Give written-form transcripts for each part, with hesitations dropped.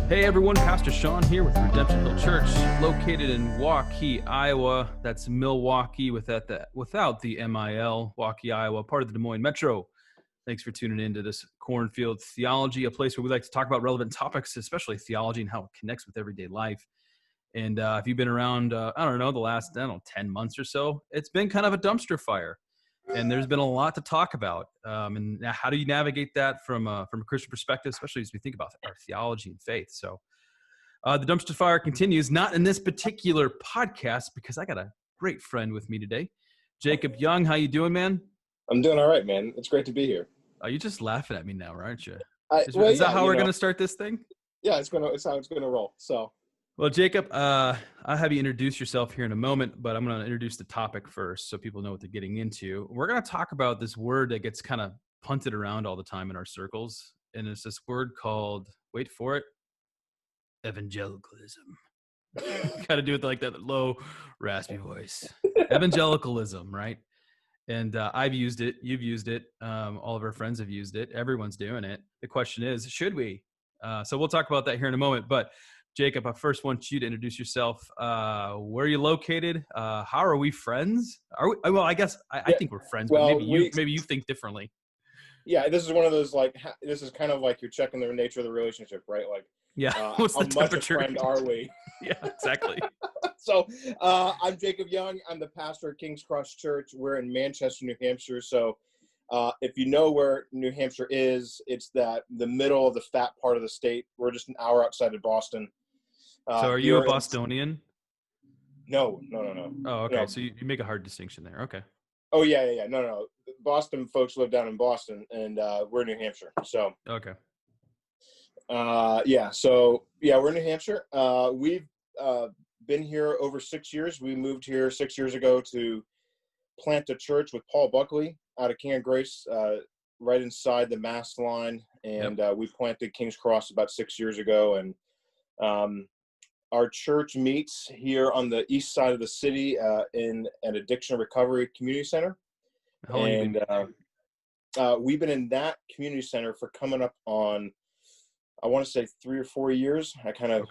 Hey everyone, Pastor Sean here with Redemption Hill Church, located in Waukee, Iowa. That's Milwaukee without the MIL, Waukee, Iowa, part of the Des Moines Metro. Thanks for tuning in to this Cornfield Theology, a place where we like to talk about relevant topics, especially theology and how it connects with everyday life. And if you've been around, the last 10 months or so, it's been kind of a dumpster fire. And there's been a lot to talk about. And how do you navigate that from a Christian perspective, especially as we think about our theology and faith? So the dumpster fire continues, not in this particular podcast, because I got a great friend with me today. Jacob Young, how you doing, man? I'm doing all right, man. It's great to be here. Are you just laughing at me now, aren't you? Is that how we're going to start this thing? Yeah, it's how it's gonna roll. So. Well, Jacob, I'll have you introduce yourself here in a moment, but I'm going to introduce the topic first so people know what they're getting into. We're going to talk about this word that gets kind of punted around all the time in our circles, and it's this word called, wait for it, evangelicalism. Got to do it like that low, raspy voice. Evangelicalism, right? And I've used it. You've used it. All of our friends have used it. Everyone's doing it. The question is, should we? So we'll talk about that here in a moment, but Jacob, I first want you to introduce yourself. Where are you located? How are we friends? Are we? Well, I guess I think we're friends, but maybe you think differently. Yeah, this is one of those this is kind of like you're checking the nature of the relationship, right? Like, what's the how much a friend are we? Yeah, exactly. So, I'm Jacob Young. I'm the pastor at King's Cross Church. We're in Manchester, New Hampshire. So, if you know where New Hampshire is, it's the middle of the fat part of the state. We're just an hour outside of Boston. So are you a Bostonian? No. Oh, okay. No. So you make a hard distinction there. Okay. Oh, yeah. No. Boston folks live down in Boston, and we're in New Hampshire. So. Okay. We're in New Hampshire. We've been here over 6 years. We moved here 6 years ago to plant a church with Paul Buckley out of King of Grace, right inside the Mass line. And we planted King's Cross about 6 years ago. And our church meets here on the east side of the city in an addiction recovery community center. How long have you been? We've been in that community center for coming up on, I want to say 3 or 4 years. I kind of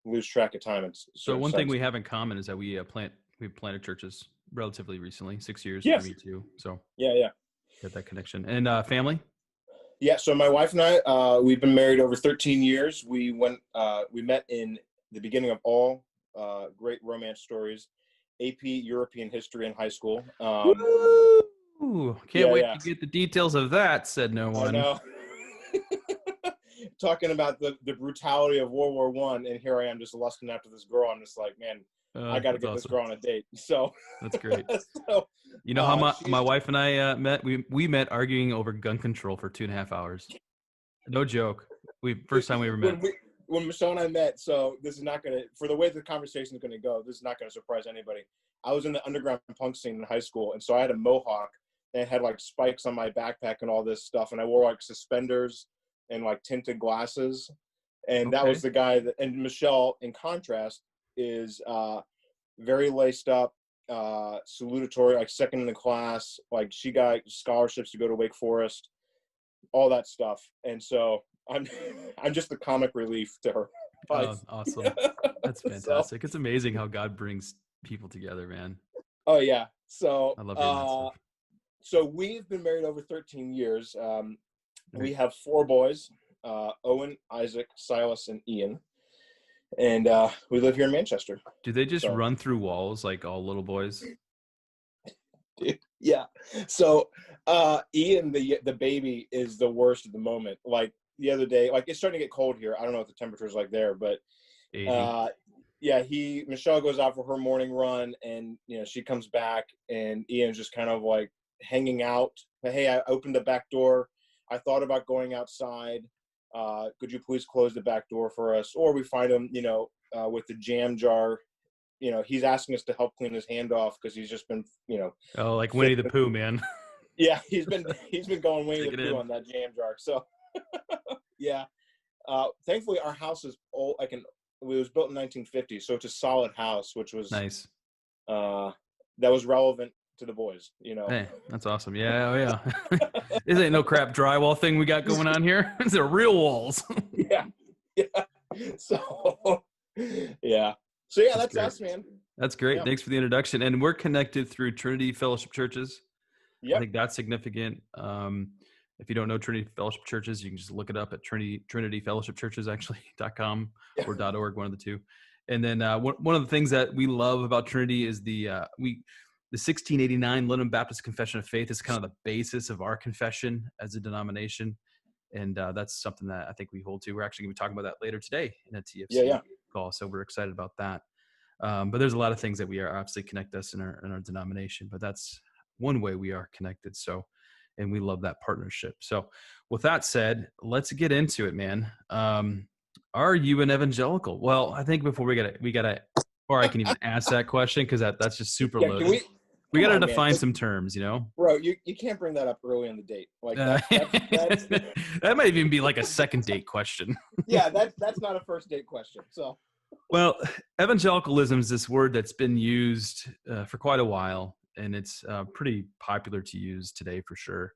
lose track of time. So one thing we have in common is that we've planted churches relatively recently, 6 years yes. for me too. So yeah. Get that connection. And family? Yeah, so my wife and I, we've been married over 13 years. We met in the beginning of all great romance stories, AP European History in high school. Can't wait to get the details of that, said no one. I know. Talking about the brutality of World War I, and here I am just lusting after this girl. I'm just like, man, I got to get this girl on a date. So that's great. You know how my wife and I met? We met arguing over gun control for 2.5 hours. No joke. First time we ever met. When Michelle and I met, so this is not going to, for the way the conversation is going to go, this is not going to surprise anybody. I was in the underground punk scene in high school, and so I had a mohawk and had like spikes on my backpack and all this stuff, and I wore like suspenders and like tinted glasses, and that was the guy that, and Michelle, in contrast, is very laced up, salutatory, like second in the class, like she got scholarships to go to Wake Forest, all that stuff, and so I'm just the comic relief to her. Awesome. That's fantastic. It's amazing how God brings people together, man. Oh yeah. So I love hearing that stuff. So we've been married over 13 years. We have 4 boys, Owen, Isaac, Silas, and Ian. And we live here in Manchester. Do they just run through walls like all little boys? Yeah. So Ian, the baby, is the worst at the moment. Like the other day, like it's starting to get cold here. I don't know what the temperature is like there, but Michelle goes out for her morning run, and she comes back, and Ian's just kind of like hanging out. Hey, I opened the back door. I thought about going outside. Could you please close the back door for us? Or we find him, with the jam jar. He's asking us to help clean his hand off because he's just been, like Winnie the Pooh, man. Yeah, he's been going Winnie the Pooh on that jam jar. So, yeah. Thankfully, our house is old. It was built in 1950, so it's a solid house, which was nice. That was relevant to the boys, Hey, that's awesome. Yeah. This ain't no crap drywall thing we got going on here. These are real walls. Yeah. So yeah. So yeah, That's that's great. us, man. That's great. Yeah. Thanks for the introduction. And we're connected through Trinity Fellowship Churches. I Yep. think that's significant. If you don't know Trinity Fellowship Churches, you can just look it up at Trinity Fellowship Churches, actually, .com Yeah. or .org, one of the two. And then one of the things that we love about Trinity is the 1689 London Baptist Confession of Faith is kind of the basis of our confession as a denomination. And that's something that I think we hold to. We're actually going to be talking about that later today in a Yeah. TFC Yeah. call. So we're excited about that. But there's a lot of things that we are obviously connect us in our denomination, but that's one way we are connected. So, and we love that partnership. So with that said, let's get into it, man. Are you an evangelical? Well, I think before we gotta, or I can even ask that question, because that's just super Yeah. Can loaded. we? We Come got to on, man. define some terms, you know? Bro, you can't bring that up early in the date. Like that's That might even be like a second date question. yeah, that's not a first date question. So Well, evangelicalism is this word that's been used for quite a while, and it's pretty popular to use today for sure.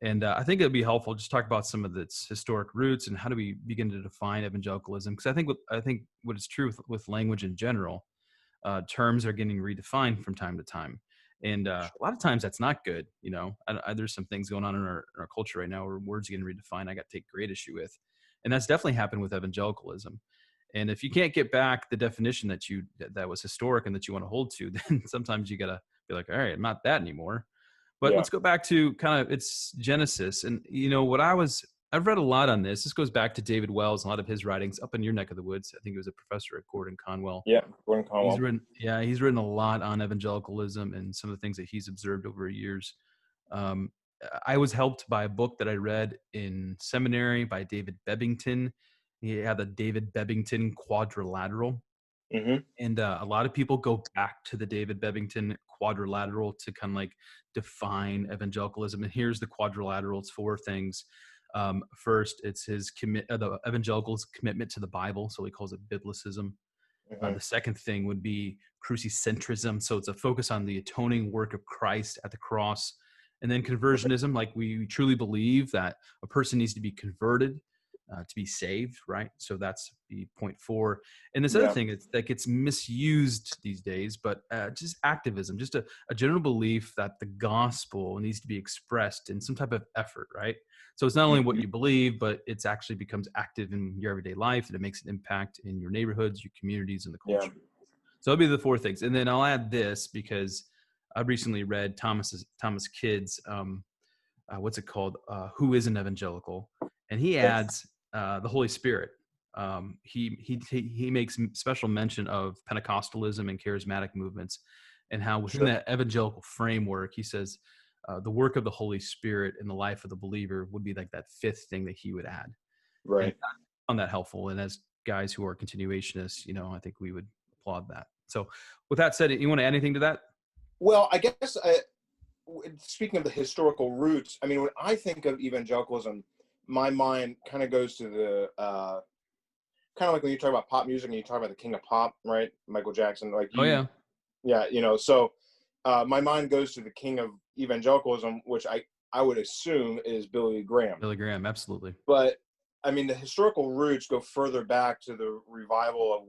And I think it'd be helpful just to talk about some of its historic roots and how do we begin to define evangelicalism. Because I think what is true with language in general, terms are getting redefined from time to time, and a lot of times that's not good. You know, there's some things going on in our culture right now where words are getting redefined. I got to take great issue with, and that's definitely happened with evangelicalism. And if you can't get back the definition that was historic and that you want to hold to, then sometimes you gotta be like, all right, I'm not that anymore. But yeah. let's go back to kind of its genesis. And you know what I've read a lot on this. This goes back to David Wells and a lot of his writings up in your neck of the woods. I think he was a professor at Gordon Conwell. Yeah. Gordon Conwell. He's written a lot on evangelicalism and some of the things that he's observed over years. Um, I was helped by a book that I read in seminary by David Bebbington. He had the David Bebbington Quadrilateral, Mm-hmm. and a lot of people go back to the David Bebbington Quadrilateral to kind of like define evangelicalism. And here's the Quadrilateral: it's four things. First, it's the evangelical's commitment to the Bible, so he calls it biblicism. Mm-hmm. The second thing would be crucicentrism. So it's a focus on the atoning work of Christ at the cross. And then conversionism, like we truly believe that a person needs to be converted to be saved, right? So that's the point four. And this other Yeah. thing is that gets misused these days, but just activism, just a general belief that the gospel needs to be expressed in some type of effort, right? So it's not only what Mm-hmm. you believe, but it's actually becomes active in your everyday life, and it makes an impact in your neighborhoods, your communities, and the Yeah. culture. So that'll be the four things. And then I'll add this because I recently read Thomas Kidd's, what's it called? Who is an Evangelical? And he Okay. adds the Holy Spirit. He makes special mention of Pentecostalism and charismatic movements, and how within Sure. that evangelical framework, he says the work of the Holy Spirit in the life of the believer would be like that fifth thing that he would add. And Right. I found that helpful. And as guys who are continuationists, you know, I think we would applaud that. So with that said, you want to add anything to that? Well, I guess speaking of the historical roots, I mean, when I think of evangelicalism, my mind kind of goes to the kind of like when you talk about pop music and you talk about the king of pop, right? Michael Jackson, like Oh yeah. yeah, you know, so my mind goes to the king of evangelicalism, which I would assume is Billy Graham. Billy Graham, absolutely. But I mean, the historical roots go further back to the revival of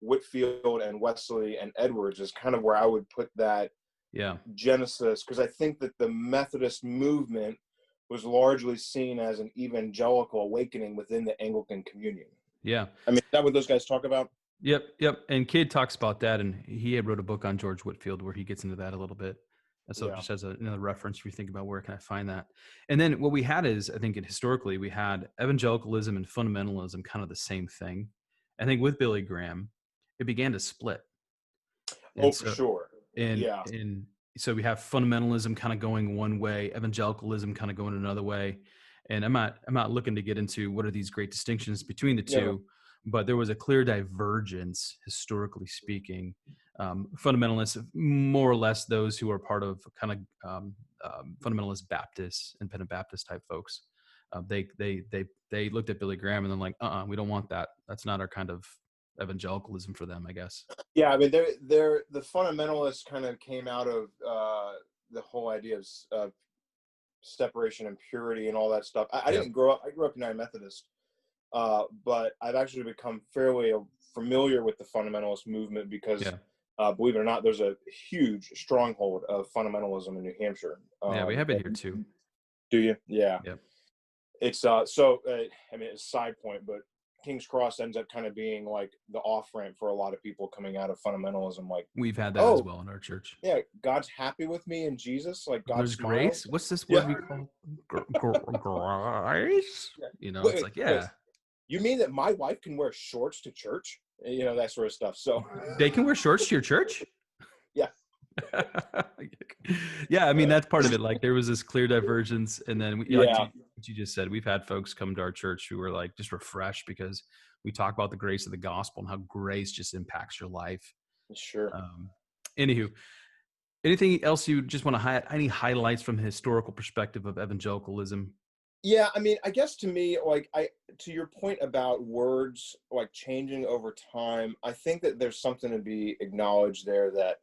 Whitfield and Wesley and Edwards is kind of where I would put that Yeah. genesis, because I think that the Methodist movement was largely seen as an evangelical awakening within the Anglican communion. Yeah. I mean, is that what those guys talk about? Yep. And Kidd talks about that, and he had wrote a book on George Whitfield where he gets into that a little bit. And so Yeah. just as another reference, if you think about where can I find that. And then what we had is, I think historically, we had evangelicalism and fundamentalism kind of the same thing. I think with Billy Graham, it began to split. Oh, And for so sure. Yeah. and so we have fundamentalism kind of going one way, evangelicalism kind of going another way. And I'm not looking to get into what are these great distinctions between the Yeah. two, but there was a clear divergence historically speaking. Fundamentalists, more or less those who are part of kind of fundamentalist Baptists, independent Baptist type folks, they looked at Billy Graham and then like, we don't want that. That's not our kind of evangelicalism for them, I guess. Yeah, I mean, they're the fundamentalists kind of came out of the whole idea of separation and purity and all that stuff. I Yep. didn't grow up. I grew up United Methodist, but I've actually become fairly familiar with the fundamentalist movement because, believe it or not, there's a huge stronghold of fundamentalism in New Hampshire. Yeah, we have it here too. Do you? Yeah. Yep. It's I mean, it's a side point, but King's Cross ends up kind of being like the off ramp for a lot of people coming out of fundamentalism. Like, we've had that as well in our church. Yeah, God's happy with me in Jesus. Like, God There's smiles. grace. What's this word we call grace? Yeah. You know, Wait, it's like, yeah. wait. You mean that my wife can wear shorts to church? You know, that sort of stuff. So they can wear shorts to your church? Yeah. Yeah, I mean, that's part of it. Like, there was this clear divergence, and then like what you just said, we've had folks come to our church who were like just refreshed because we talk about the grace of the gospel and how grace just impacts your life. Sure. Anywho, anything else you just want to highlight? Any highlights from the historical perspective of evangelicalism? Yeah, I mean, I guess to me, like, to your point about words like changing over time, I think that there's something to be acknowledged there that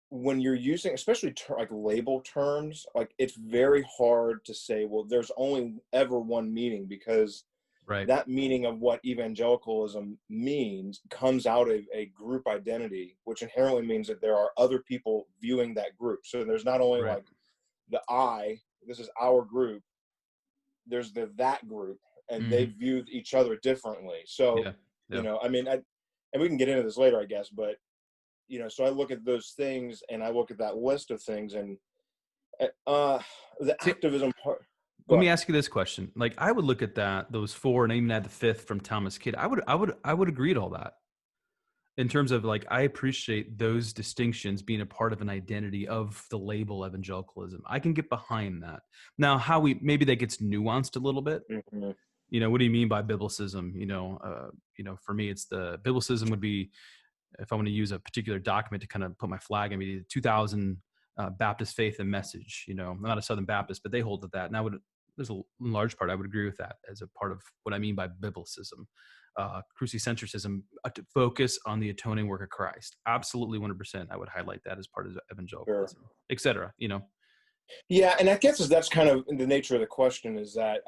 when you're using, especially like label terms, like it's very hard to say, well, there's only ever one meaning, because that meaning of what evangelicalism means comes out of a group identity, which inherently means that there are other people viewing that group. So there's not only like this is our group, there's that group, and they view each other differently. So, you know, I mean, and we can get into this later, I guess, but, you know, so I look at those things and I look at that list of things, and the activism part. Let me ask you this question. Like, I would look at those four, and even add the fifth from Thomas Kidd. I would agree to all that. In terms of, like, I appreciate those distinctions being a part of an identity of the label evangelicalism. I can get behind that. Now, maybe that gets nuanced a little bit. Mm-hmm. You know, what do you mean by biblicism? You know, for me, it's the biblicism would be, if I want to use a particular document to kind of put my flag in, the 2000 Baptist Faith and Message. You know, I'm not a Southern Baptist, but they hold to that, and there's a large part I would agree with that as a part of what I mean by biblicism. Crucicentrism, to focus on the atoning work of Christ. Absolutely, 100%. I would highlight that as part of evangelicalism, etc. You know. Yeah, and I guess that's kind of the nature of the question, is that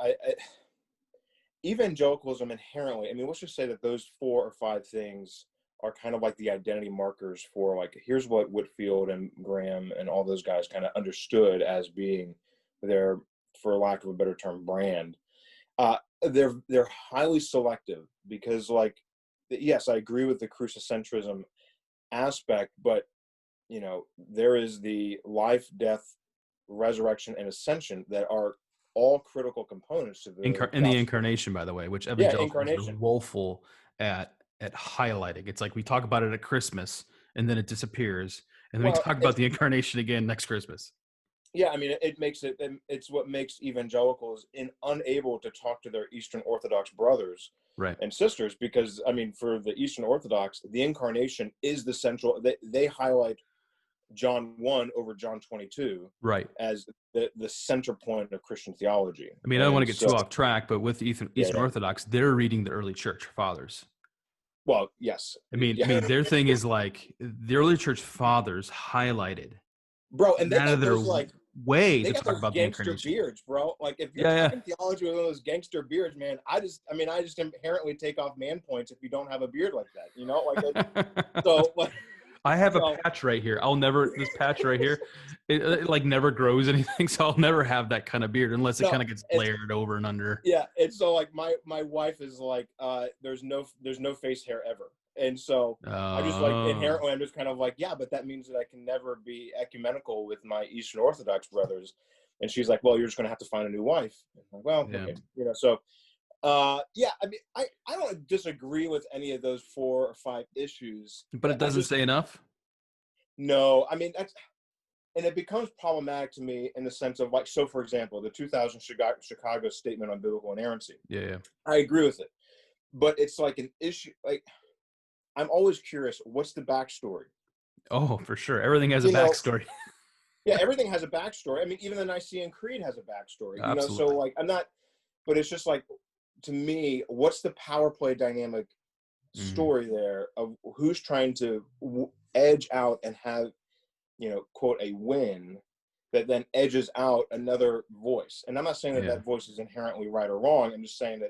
evangelicalism inherently, I mean, let's just say that those 4 or 5 things are kind of like the identity markers for, like, here's what Whitfield and Graham and all those guys kind of understood as being their, for lack of a better term, brand. They're highly selective, because, like, yes, I agree with the crucicentrism aspect, but, you know, there is the life, death, resurrection, and ascension that are all critical components to the the incarnation, by the way, which evangelicals are woeful at highlighting. It's like we talk about it at Christmas, and then it disappears, and then we talk about the incarnation again next Christmas. Yeah, I mean, it's what makes evangelicals unable to talk to their Eastern Orthodox brothers and sisters, because, I mean, for the Eastern Orthodox, the incarnation is the central. They highlight John 1 over John 22 as the center point of Christian theology. I mean, I don't want to get too off track, but with Eastern Orthodox, they're reading the early church fathers. Well, yes. I mean, their thing is, like, the early church fathers highlighted. Bro, and they got those, like, way they to got talk those about gangster beards, bro. Like, if you're talking theology with one of those gangster beards, man, I just inherently take off man points if you don't have a beard like that, you know? Like, so, like, I have a patch right here. This patch right here, it like never grows anything, so I'll never have that kind of beard unless it kind of gets layered over and under. Yeah, and so, like, my wife is like, there's no face hair ever. And so I just, like, inherently, I'm just kind of like, yeah, but that means that I can never be ecumenical with my Eastern Orthodox brothers. And she's like, well, you're just going to have to find a new wife. I'm like, well, okay. You know, so, yeah, I mean, I don't disagree with any of those 4 or 5 issues. But it doesn't say enough? No, I mean, and it becomes problematic to me in the sense of, like, so, for example, the 2000 Chicago Statement on Biblical Inerrancy. Yeah. I agree with it. But it's like an issue, like, I'm always curious, what's the backstory? Oh, for sure. Everything has a backstory. Yeah, everything has a backstory. I mean, even the Nicene Creed has a backstory. Absolutely. You know, so, like, but it's just like, to me, what's the power play dynamic story there of who's trying to edge out and have, you know, quote, a win, that then edges out another voice. And I'm not saying that Yeah. that voice is inherently right or wrong. I'm just saying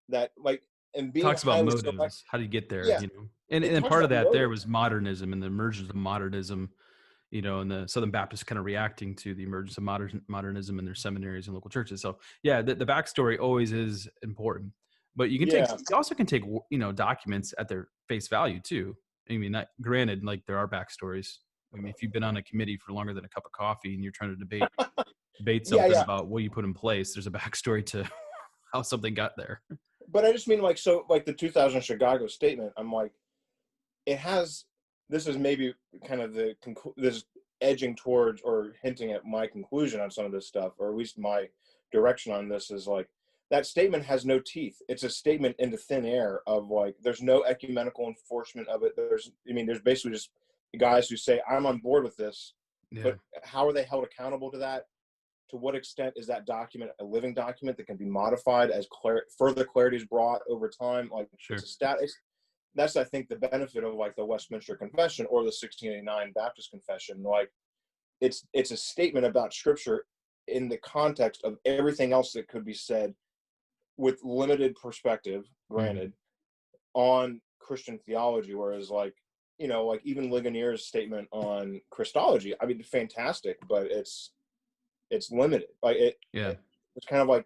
that like, and being Talks about highly select, motives. How do you get there? yeah, You know, and it and talks part of about that there motives. was modernism and the emergence of modernism. You know, and the Southern Baptists kind of reacting to the emergence of modernism in their seminaries and local churches. So yeah, the backstory always is important, but Yeah, you also can take, you know, documents at their face value too. I mean, not, granted, like there are backstories. I mean, if you've been on a committee for longer than a cup of coffee and you're trying to debate yeah, something yeah. about what you put in place, there's a backstory to how something got there. But I just mean like, so like the 2000 Chicago statement, I'm like, it has, this is maybe kind of this edging towards or hinting at my conclusion on some of this stuff, or at least my direction on this is like, that statement has no teeth. It's a statement into thin air of like, there's no ecumenical enforcement of it. There's basically just guys who say, I'm on board with this, Yeah, but how are they held accountable to that? To what extent is that document a living document that can be modified as further clarity is brought over time? Like, sure. it's a status. That's, I think, the benefit of like the Westminster Confession or the 1689 Baptist Confession. Like, it's a statement about Scripture in the context of everything else that could be said with limited perspective, granted, on Christian theology. Whereas, like, you know, like even Ligonier's statement on Christology, I mean, fantastic, but it's limited. Like Yeah. it's kind of like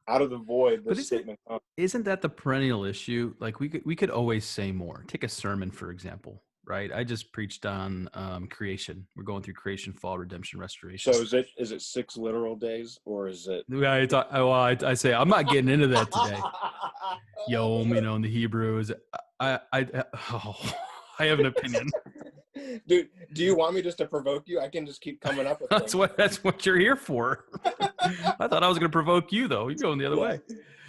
out of the void. But This isn't statement comes. isn't that the perennial issue? Like we could always say more. Take a sermon, for example, right? I just preached on creation. We're going through creation, fall, redemption, restoration. So is it 6 literal days or is it? I say I'm not getting into that today. Yom, you know, in the Hebrew is oh, I have an opinion. Dude, do you want me just to provoke you? I can just keep coming up with things. That's what you're here for. I thought I was going to provoke you, though. You're going the other way.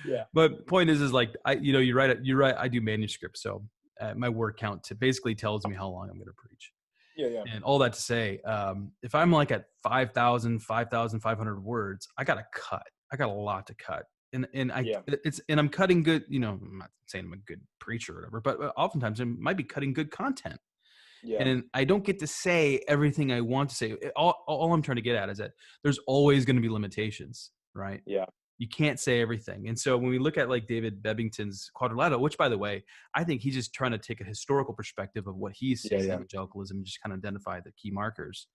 Yeah. But point is like you're right. You're right. I do manuscripts, so my word count basically tells me how long I'm going to preach. Yeah. And all that to say, if I'm like at 5,500 words, I got to cut. I got a lot to cut. And I'm cutting good, you know, I'm not saying I'm a good preacher or whatever, but oftentimes I might be cutting good content. Yeah. And I don't get to say everything I want to say. All I'm trying to get at is that there's always going to be limitations, right? Yeah. You can't say everything. And so when we look at like David Bebbington's Quadrilateral, which by the way, I think he's just trying to take a historical perspective of what he's seeing in evangelicalism and just kind of identify the key markers.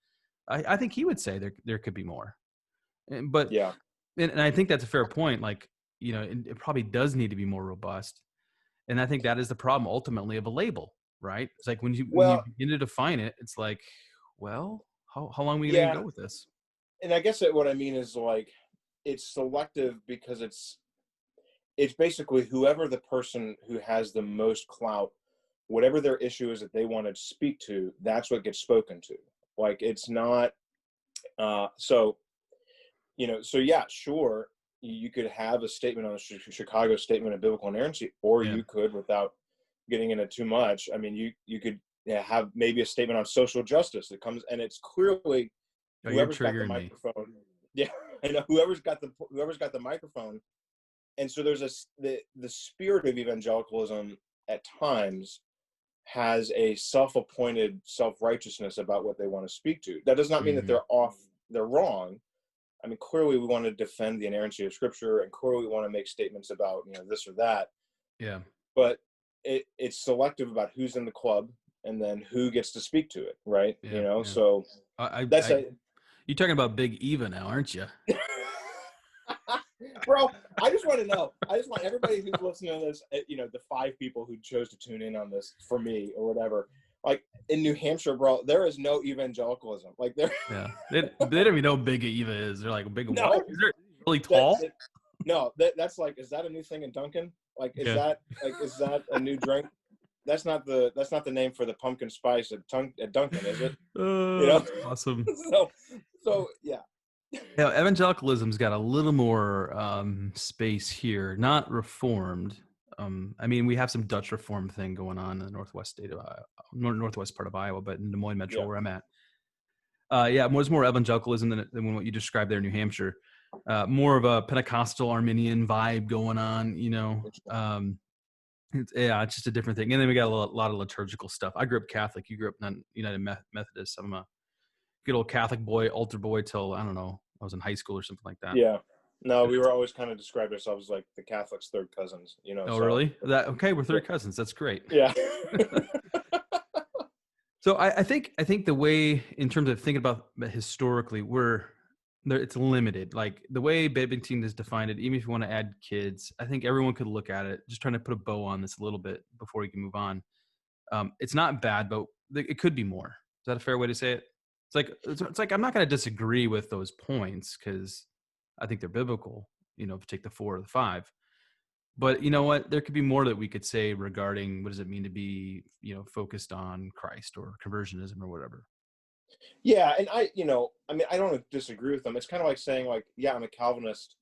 I think he would say there could be more. But Yeah. and I think that's a fair point. Like, you know, it probably does need to be more robust. And I think that is the problem ultimately of a label, right? It's like when you begin to define it, it's like, well, how long are we going to go with this? And I guess that what I mean is like, it's selective because it's basically whoever the person who has the most clout, whatever their issue is that they want to speak to, that's what gets spoken to. Like, it's not, so, you know, so yeah, sure, you could have a statement on the Chicago Statement of Biblical Inerrancy, or you could, without getting into too much, I mean, you could have maybe a statement on social justice that comes, and it's clearly whoever's got the microphone. Yeah, I know, whoever's got the microphone. And so there's the spirit of evangelicalism at times has a self-appointed self-righteousness about what they want to speak to. That does not mean that they're wrong. I mean, clearly we want to defend the inerrancy of Scripture, and clearly we want to make statements about, you know, this or that. Yeah. But it's selective about who's in the club and then who gets to speak to it, right? Yeah, you know, yeah. so you're talking about Big Eva now, aren't you? Bro, I just want to know. I just want everybody who's listening to this, you know, the 5 people who chose to tune in on this for me or whatever. Like in New Hampshire, bro, there is no evangelicalism. Like there. Yeah, they don't even know Big Eva is. They're like, Big what? Is it really tall? That's like, is that a new thing in Dunkin'? Like, is that a new drink? That's not the name for the pumpkin spice at Dunkin', is it? You know, awesome. So yeah. Yeah, evangelicalism's got a little more space here, not reformed. I mean, we have some Dutch Reformed thing going on in the northwest state of Iowa, northwest part of Iowa, but in Des Moines Metro, where I'm at, there's more evangelicalism than what you described there in New Hampshire. More of a Pentecostal Arminian vibe going on, you know. It's just a different thing. And then we got a lot of liturgical stuff. I grew up Catholic. You grew up United Methodist. I'm a good old Catholic boy, altar boy till, I don't know, I was in high school or something like that. Yeah. No, we were always kind of described ourselves like the Catholics' third cousins, you know. Oh, So really? Okay, we're yeah. third cousins. That's great. Yeah. So I think the way, in terms of thinking about historically, it's limited. Like the way Bibington has defined it, even if you want to add kids, I think everyone could look at it. Just trying to put a bow on this a little bit before we can move on. It's not bad, but it could be more. Is that a fair way to say it? It's like I'm not going to disagree with those points because I think they're biblical. If you take the 4 or the 5. But you know what? There could be more that we could say regarding what does it mean to be, focused on Christ or conversionism or whatever. Yeah, and I mean, I don't disagree with them. It's kind of like saying, like, yeah, I'm a Calvinist.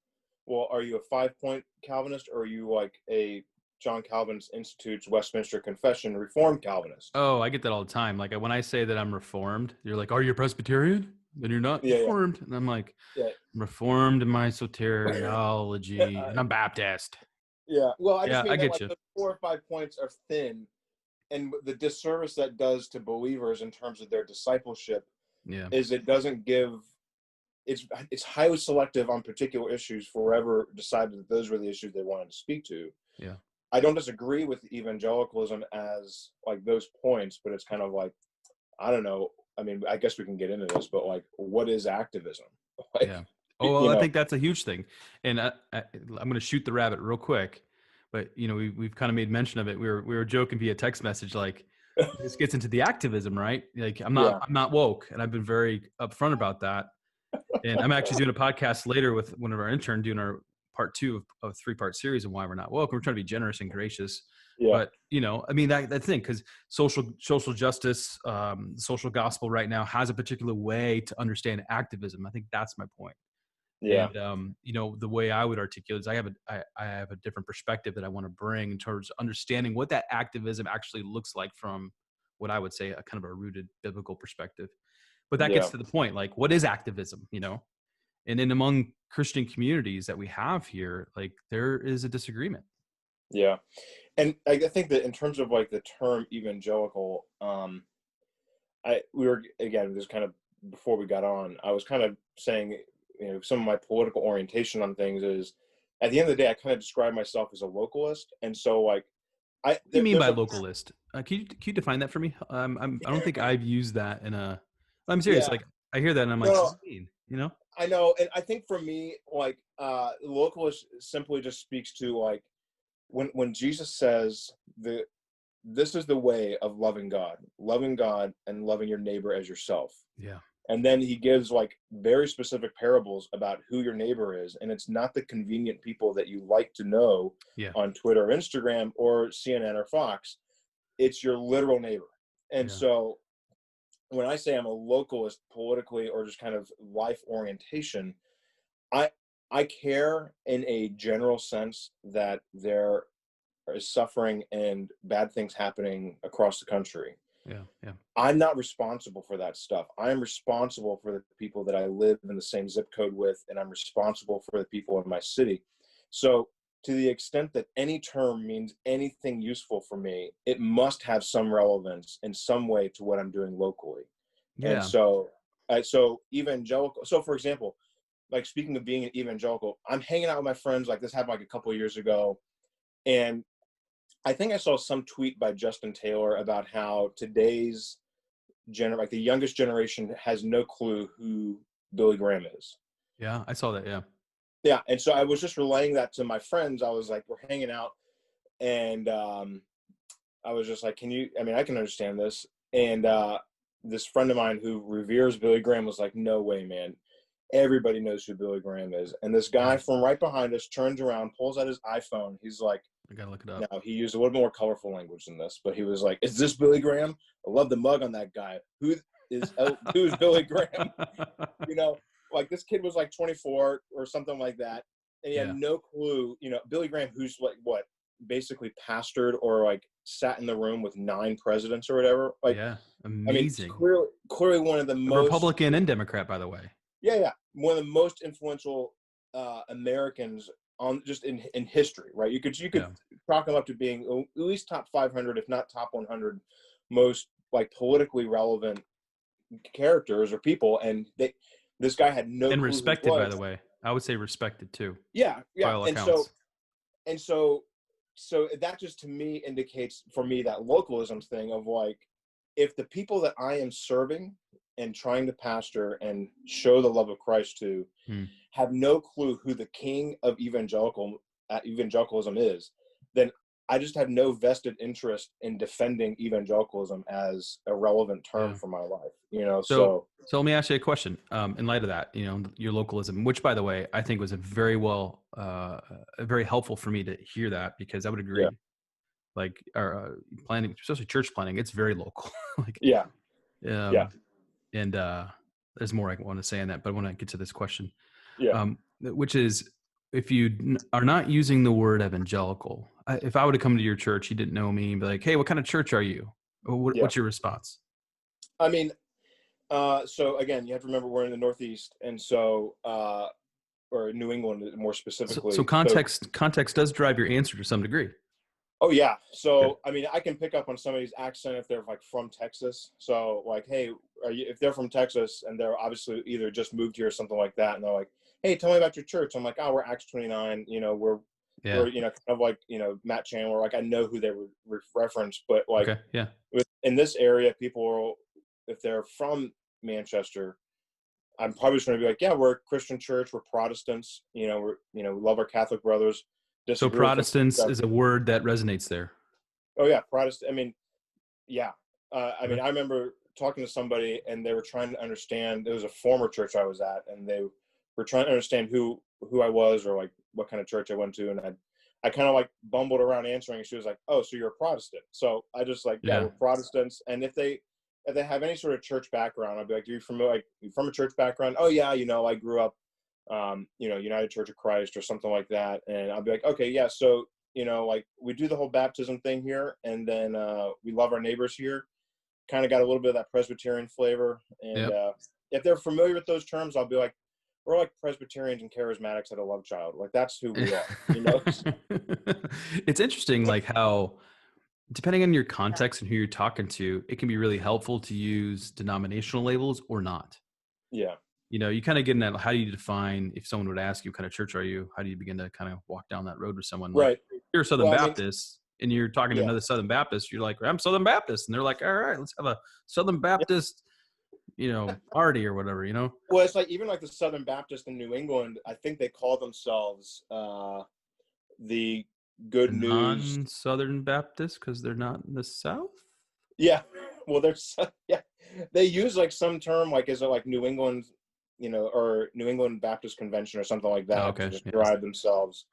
Well, are you a 5-point Calvinist, or are you like a John Calvin's Institute's Westminster Confession Reformed Calvinist? Oh, I get that all the time. Like when I say that I'm Reformed, you're like, "Are you a Presbyterian? Then you're not Yeah, Reformed." And I'm like, yeah, "I'm Reformed in my soteriology, yeah. and I'm Baptist." Yeah. Well, I just Yeah, I mean that get like you. the 4 or 5 points are thin, and the disservice that does to believers in terms of their discipleship Yeah, is it doesn't give. It's highly selective on particular issues for whoever decided that those were the issues they wanted to speak to. yeah. I don't disagree with evangelicalism as like those points, but it's kind of like, I don't know. I mean, I guess we can get into this, but like, what is activism? Like, Yeah. Oh, well, you I know, think that's a huge thing. And I'm going to shoot the rabbit real quick, but we've kind of made mention of it. We were joking via text message, like this gets into the activism, right? Like I'm not yeah, I'm not woke, and I've been very upfront about that. And I'm actually doing a podcast later with one of our interns doing our part 2 of a 3-part series of why we're not woke. We're trying to be generous and gracious. yeah, But I mean that's the thing, because social justice, social gospel right now has a particular way to understand activism. I think that's my point. yeah, And the way I would articulate is I have a different perspective that I want to bring towards understanding what that activism actually looks like from what I would say a kind of a rooted biblical perspective. But that yeah, gets to the point, like what is activism, and then among Christian communities that we have here, like there is a disagreement. yeah. And I think that in terms of like the term evangelical, we were again just kind of before we got on, I was kind of saying, some of my political orientation on things is, at the end of the day, I kind of describe myself as a localist, and so like, What do you mean there's by a localist? Can you define that for me? I don't think I've used that in a. I'm serious. yeah, Like I hear that and I'm like, no, what do you mean? You know? I know, and I think for me, like, localist simply just speaks to like when Jesus says this is the way of loving God and loving your neighbor as yourself. Yeah. And then he gives like very specific parables about who your neighbor is. And it's not the convenient people that you like to know Yeah. on Twitter or Instagram or CNN or Fox. It's your literal neighbor. And Yeah. so when I say I'm a localist politically or just kind of life orientation, I I care in a general sense that there is suffering and bad things happening across the country. Yeah. Yeah. I'm not responsible for that stuff. I'm responsible for the people that I live in the same zip code with, and I'm responsible for the people in my city. So, to the extent that any term means anything useful for me, it must have some relevance in some way to what I'm doing locally. And Yeah. so evangelical. So, for example, like speaking of being an evangelical, I'm hanging out with my friends. Like this happened like a couple of years ago, and I think I saw some tweet by Justin Taylor about how today's like the youngest generation has no clue who Billy Graham is. Yeah. I saw that. Yeah. Yeah, and so I was just relaying that to my friends. I was like, we're hanging out, and I was just like, I mean, I can understand this. And this friend of mine who reveres Billy Graham was like, no way, man. Everybody knows who Billy Graham is. And this Yeah. guy from right behind us turns around, pulls out his iPhone. He's like, I gotta look it up. now he used a little more colorful language than this, but he was like, is this Billy Graham? I love the mug on that guy. Who's Billy Graham? You know, like this kid was like 24 or something like that. And he had Yeah. no clue, Billy Graham, who's like basically pastored or like sat in the room with 9 presidents or whatever. Like, Yeah. I mean, Amazing. clearly one of the A most Republican and Democrat, by the way. yeah, one of the most influential Americans on just in history, right? You could Yeah. chalk him up to being at least top 500, if not top 100 most like politically relevant characters or people, and this guy had no And clue who he respected, by was. the way. I would say respected too, Yeah, by yeah, all and accounts. so that just to me indicates for me that localism thing of like, if the people that I am serving and trying to pastor and show the love of Christ to Hmm. have no clue who the king of evangelicalism is, then I just have no vested interest in defending evangelicalism as a relevant term Yeah. for my life. You know, So, so so let me ask you a question. In light of that, your localism, which, by the way, I think was very helpful for me to hear that, because I would yeah, agree. Like, planning, especially church planning, it's very local. Like, yeah, yeah, um, and there's more I want to say on that, but I want to get to this question, yeah, which is, if you are not using the word evangelical, if I would have come to your church, you didn't know me, and be like, "Hey, what kind of church are you?" yeah. What's your response? I mean, so again, you have to remember we're in the Northeast, and so or New England more So specifically. So, context does drive your answer to some degree. oh yeah. Okay. So I mean, I can pick up on somebody's accent if they're like from Texas. So like, hey, if they're from Texas and they're obviously either just moved here or something like that, and they're like, hey, tell me about your church. I'm like, oh, we're Acts 29. You know, Yeah. we're kind of like Matt Chandler. Like I know who they reference, but like Okay. Yeah. in this area, people, if they're from Manchester, I'm probably just going to be like, yeah, we're a Christian church. We're Protestants. We love our Catholic brothers. So Disagree with them. Protestants is a word that resonates there. Oh yeah, Protestant. I mean, yeah. I Okay. mean, I remember talking to somebody and they were trying to understand. It was a former church I was at, and they were trying to understand who I was or like what kind of church I went to, and I kind of like bumbled around answering. And she was like, "Oh, so you're a Protestant?" So I just like, yeah, Yeah. we're Protestants. And if they have any sort of church background, I'd be like, "Are you familiar? Like, you from a church background?" "Oh yeah, I grew up, United Church of Christ or something like that." And I'll be like, "Okay, yeah, so." Like we do the whole baptism thing here, and then we love our neighbors here. Kind of got a little bit of that Presbyterian flavor. And Yep. if they're familiar with those terms, I'll be like, we're like Presbyterians and charismatics at a love child. Like that's who we are. It's interesting, like how, depending on your context and who you're talking to, it can be really helpful to use denominational labels or not. Yeah. You kind of get in that, how do you define, if someone would ask you, what kind of church are you? How do you begin to kind of walk down that road with someone? Like, Right. you're a Southern Well, I mean, Baptist and you're talking to yeah. another Southern Baptist, you're like, I'm Southern Baptist. And they're like, all right, let's have a Southern Yeah. Baptist, party or whatever. Well, it's like even like the Southern Baptist in New England, I think they call themselves the Good The News. non-Southern Baptist, because they're not in the South. Yeah. Well, yeah. They use like some term like, is it like New England, or New England Baptist Convention or something like Oh, that to okay. Yeah. describe themselves.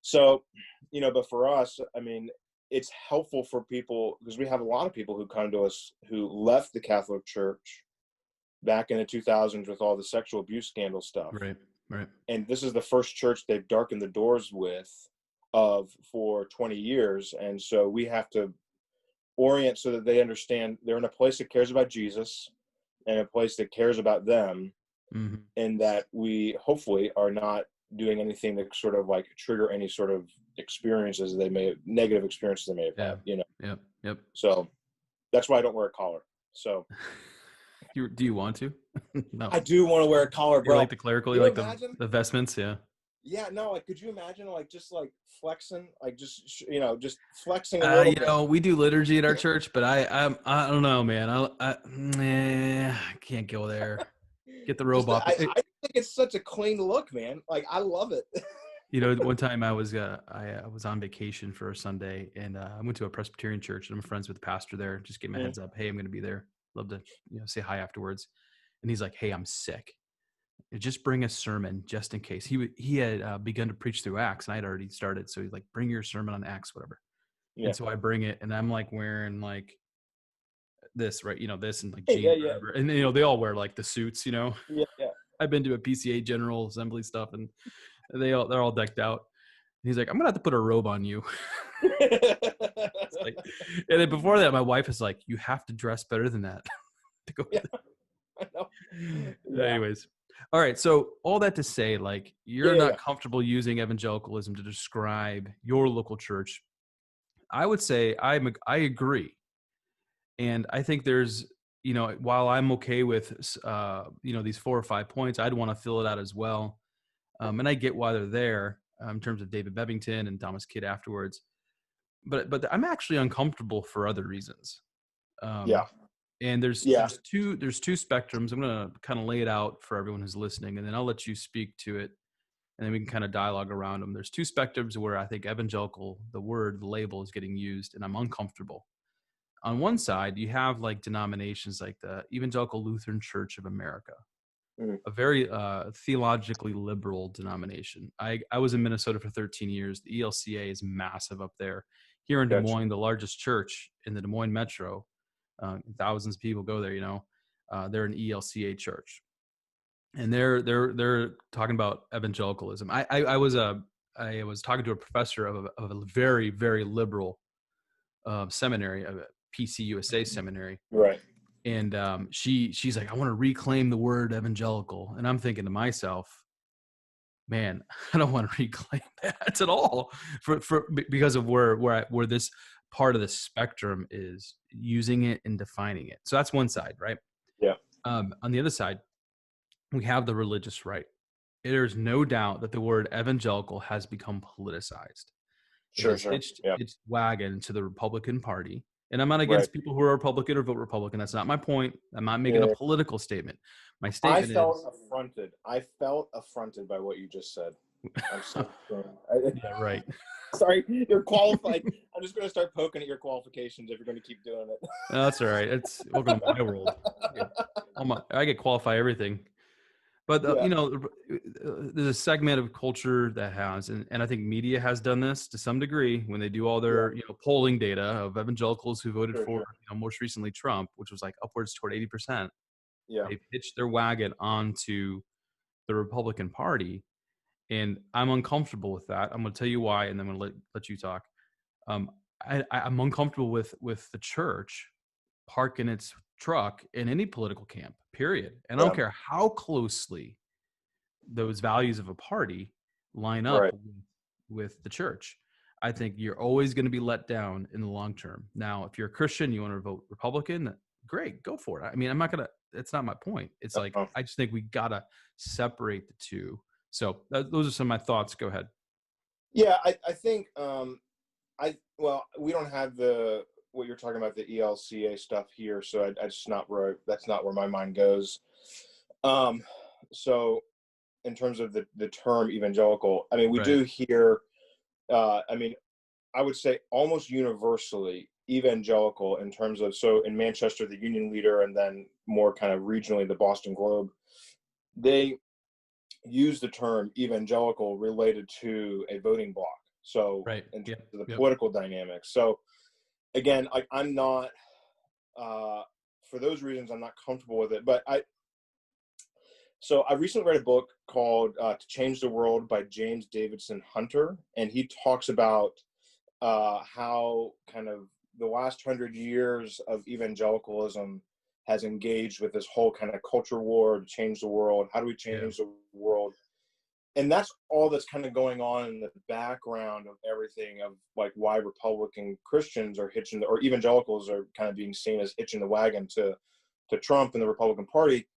So, but for us, I mean, it's helpful for people because we have a lot of people who come to us who left the Catholic Church back in the 2000s with all the sexual abuse scandal stuff. Right. Right. And this is the first church they've darkened the doors for 20 years. And so we have to orient so that they understand they're in a place that cares about Jesus and a place that cares about them, Mm-hmm. and that we hopefully are not doing anything to sort of like trigger any sort of negative experiences they may have had, Yep. Yep. So that's why I don't wear a collar. So Do you want to? No. I do want to wear a collar, You bro. like the clerical? Can You you like imagine? the vestments? Yeah. Yeah, no, like, could you imagine like just like flexing, like just flexing a little bit? We do liturgy at our church, but I don't know, man. I can't go there. Get the robe off. I think it's such a clean look, man. Like I love it. One time I was on vacation for a Sunday, and I went to a Presbyterian church, and I'm friends with the pastor there. Just gave him a heads up. Hey, I'm going to be there. Love to say hi afterwards. And he's like, hey, I'm sick. Just bring a sermon just in case. He had begun to preach through Acts, and I had already started. So he's like, bring your sermon on Acts, whatever. Yeah. And so I bring it, and I'm like wearing like this, right? This and like Hey, jeans, yeah. whatever. And they all wear like the suits. Yeah, yeah. I've been to a PCA General Assembly stuff, and they're all decked out. And he's like, I'm gonna have to put a robe on you. And then before that, my wife is like, you have to dress better than that to go. Yeah, I know. Yeah. Anyways, all right. So all that to say, like, you're not comfortable using evangelicalism to describe your local church. I would say I agree, and I think there's while I'm okay with, these 4 or 5 points, I'd want to fill it out as well. And I get why they're there in terms of David Bevington and Thomas Kidd afterwards. But I'm actually uncomfortable for other reasons. Yeah. And there's Yeah. there's two spectrums. I'm gonna kind of lay it out for everyone who's listening, and then I'll let you speak to it, and then we can kind of dialogue around them. There's two spectrums where I think evangelical, the label is getting used, and I'm uncomfortable. On one side, you have like denominations like the Evangelical Lutheran Church of America, Mhm. a very theologically liberal denomination. I was in Minnesota for 13 years. The ELCA is massive up there. Here in Des Gotcha. Moines, the largest church in the Des Moines metro, thousands of people go there. They're an ELCA church, and they're talking about evangelicalism. I was talking to a professor of a very, very liberal seminary, a PCUSA seminary, Right. and she's like, I want to reclaim the word evangelical, and I'm thinking to myself, man, I don't want to reclaim that at all, because of where this part of the spectrum is using it and defining it. So that's one side, right? Yeah. On the other side, we have the religious right. There's no doubt that the word evangelical has become politicized. It Sure. has Sure. hitched Yeah. its wagon to the Republican Party. And I'm not Right. against people who are Republican or vote Republican. That's not my point. I'm not making a Yeah. political statement. My I statement felt is, affronted. I felt affronted by what you just said. I'm so yeah, right. sorry. You're qualified. I'm just going to start poking at your qualifications if you're going to keep doing it. No, that's all right. It's welcome to my world. I get qualify everything. But Yeah. there's a segment of culture that has, and I think media has done this to some degree when they do all their Yeah. polling data of evangelicals who voted Sure. for Sure. most recently Trump, which was like upwards toward 80%. Yeah. They've hitched their wagon onto the Republican Party, and I'm uncomfortable with that. I'm going to tell you why, and then I'm going to let you talk. Um, I'm uncomfortable with the church parking its truck in any political camp. Period. And I don't Yeah. care how closely those values of a party line up Right. with the church. I think you're always going to be let down in the long term. Now, if you're a Christian, you want to vote Republican, great, go for it. I mean, I'm not going to, it's not my point. It's like, Uh, I just think we got to separate the two. So those are some of my thoughts. Go ahead. yeah. I think, well, we don't have what you're talking about, the ELCA stuff here. So I just that's not where my mind goes. So in terms of the term evangelical, I mean, we Right. do hear, I mean, I would say almost universally evangelical in terms of, so in Manchester, the Union Leader, and then more kind of regionally, the Boston Globe, they use the term evangelical related to a voting bloc. So Right. in terms Yep. of the Yep. political dynamics. So again, I'm not, for those reasons, I'm not comfortable with it. But so I recently read a book called To Change the World by James Davidson Hunter. And he talks about how kind of the last 100 years of evangelicalism has engaged with this whole kind of culture war to change the world. How do we Yeah. change the world? And that's all that's kind of going on in the background of everything, of like why Republican Christians are hitching, or evangelicals are kind of being seen as hitching the wagon to Trump and the Republican Party.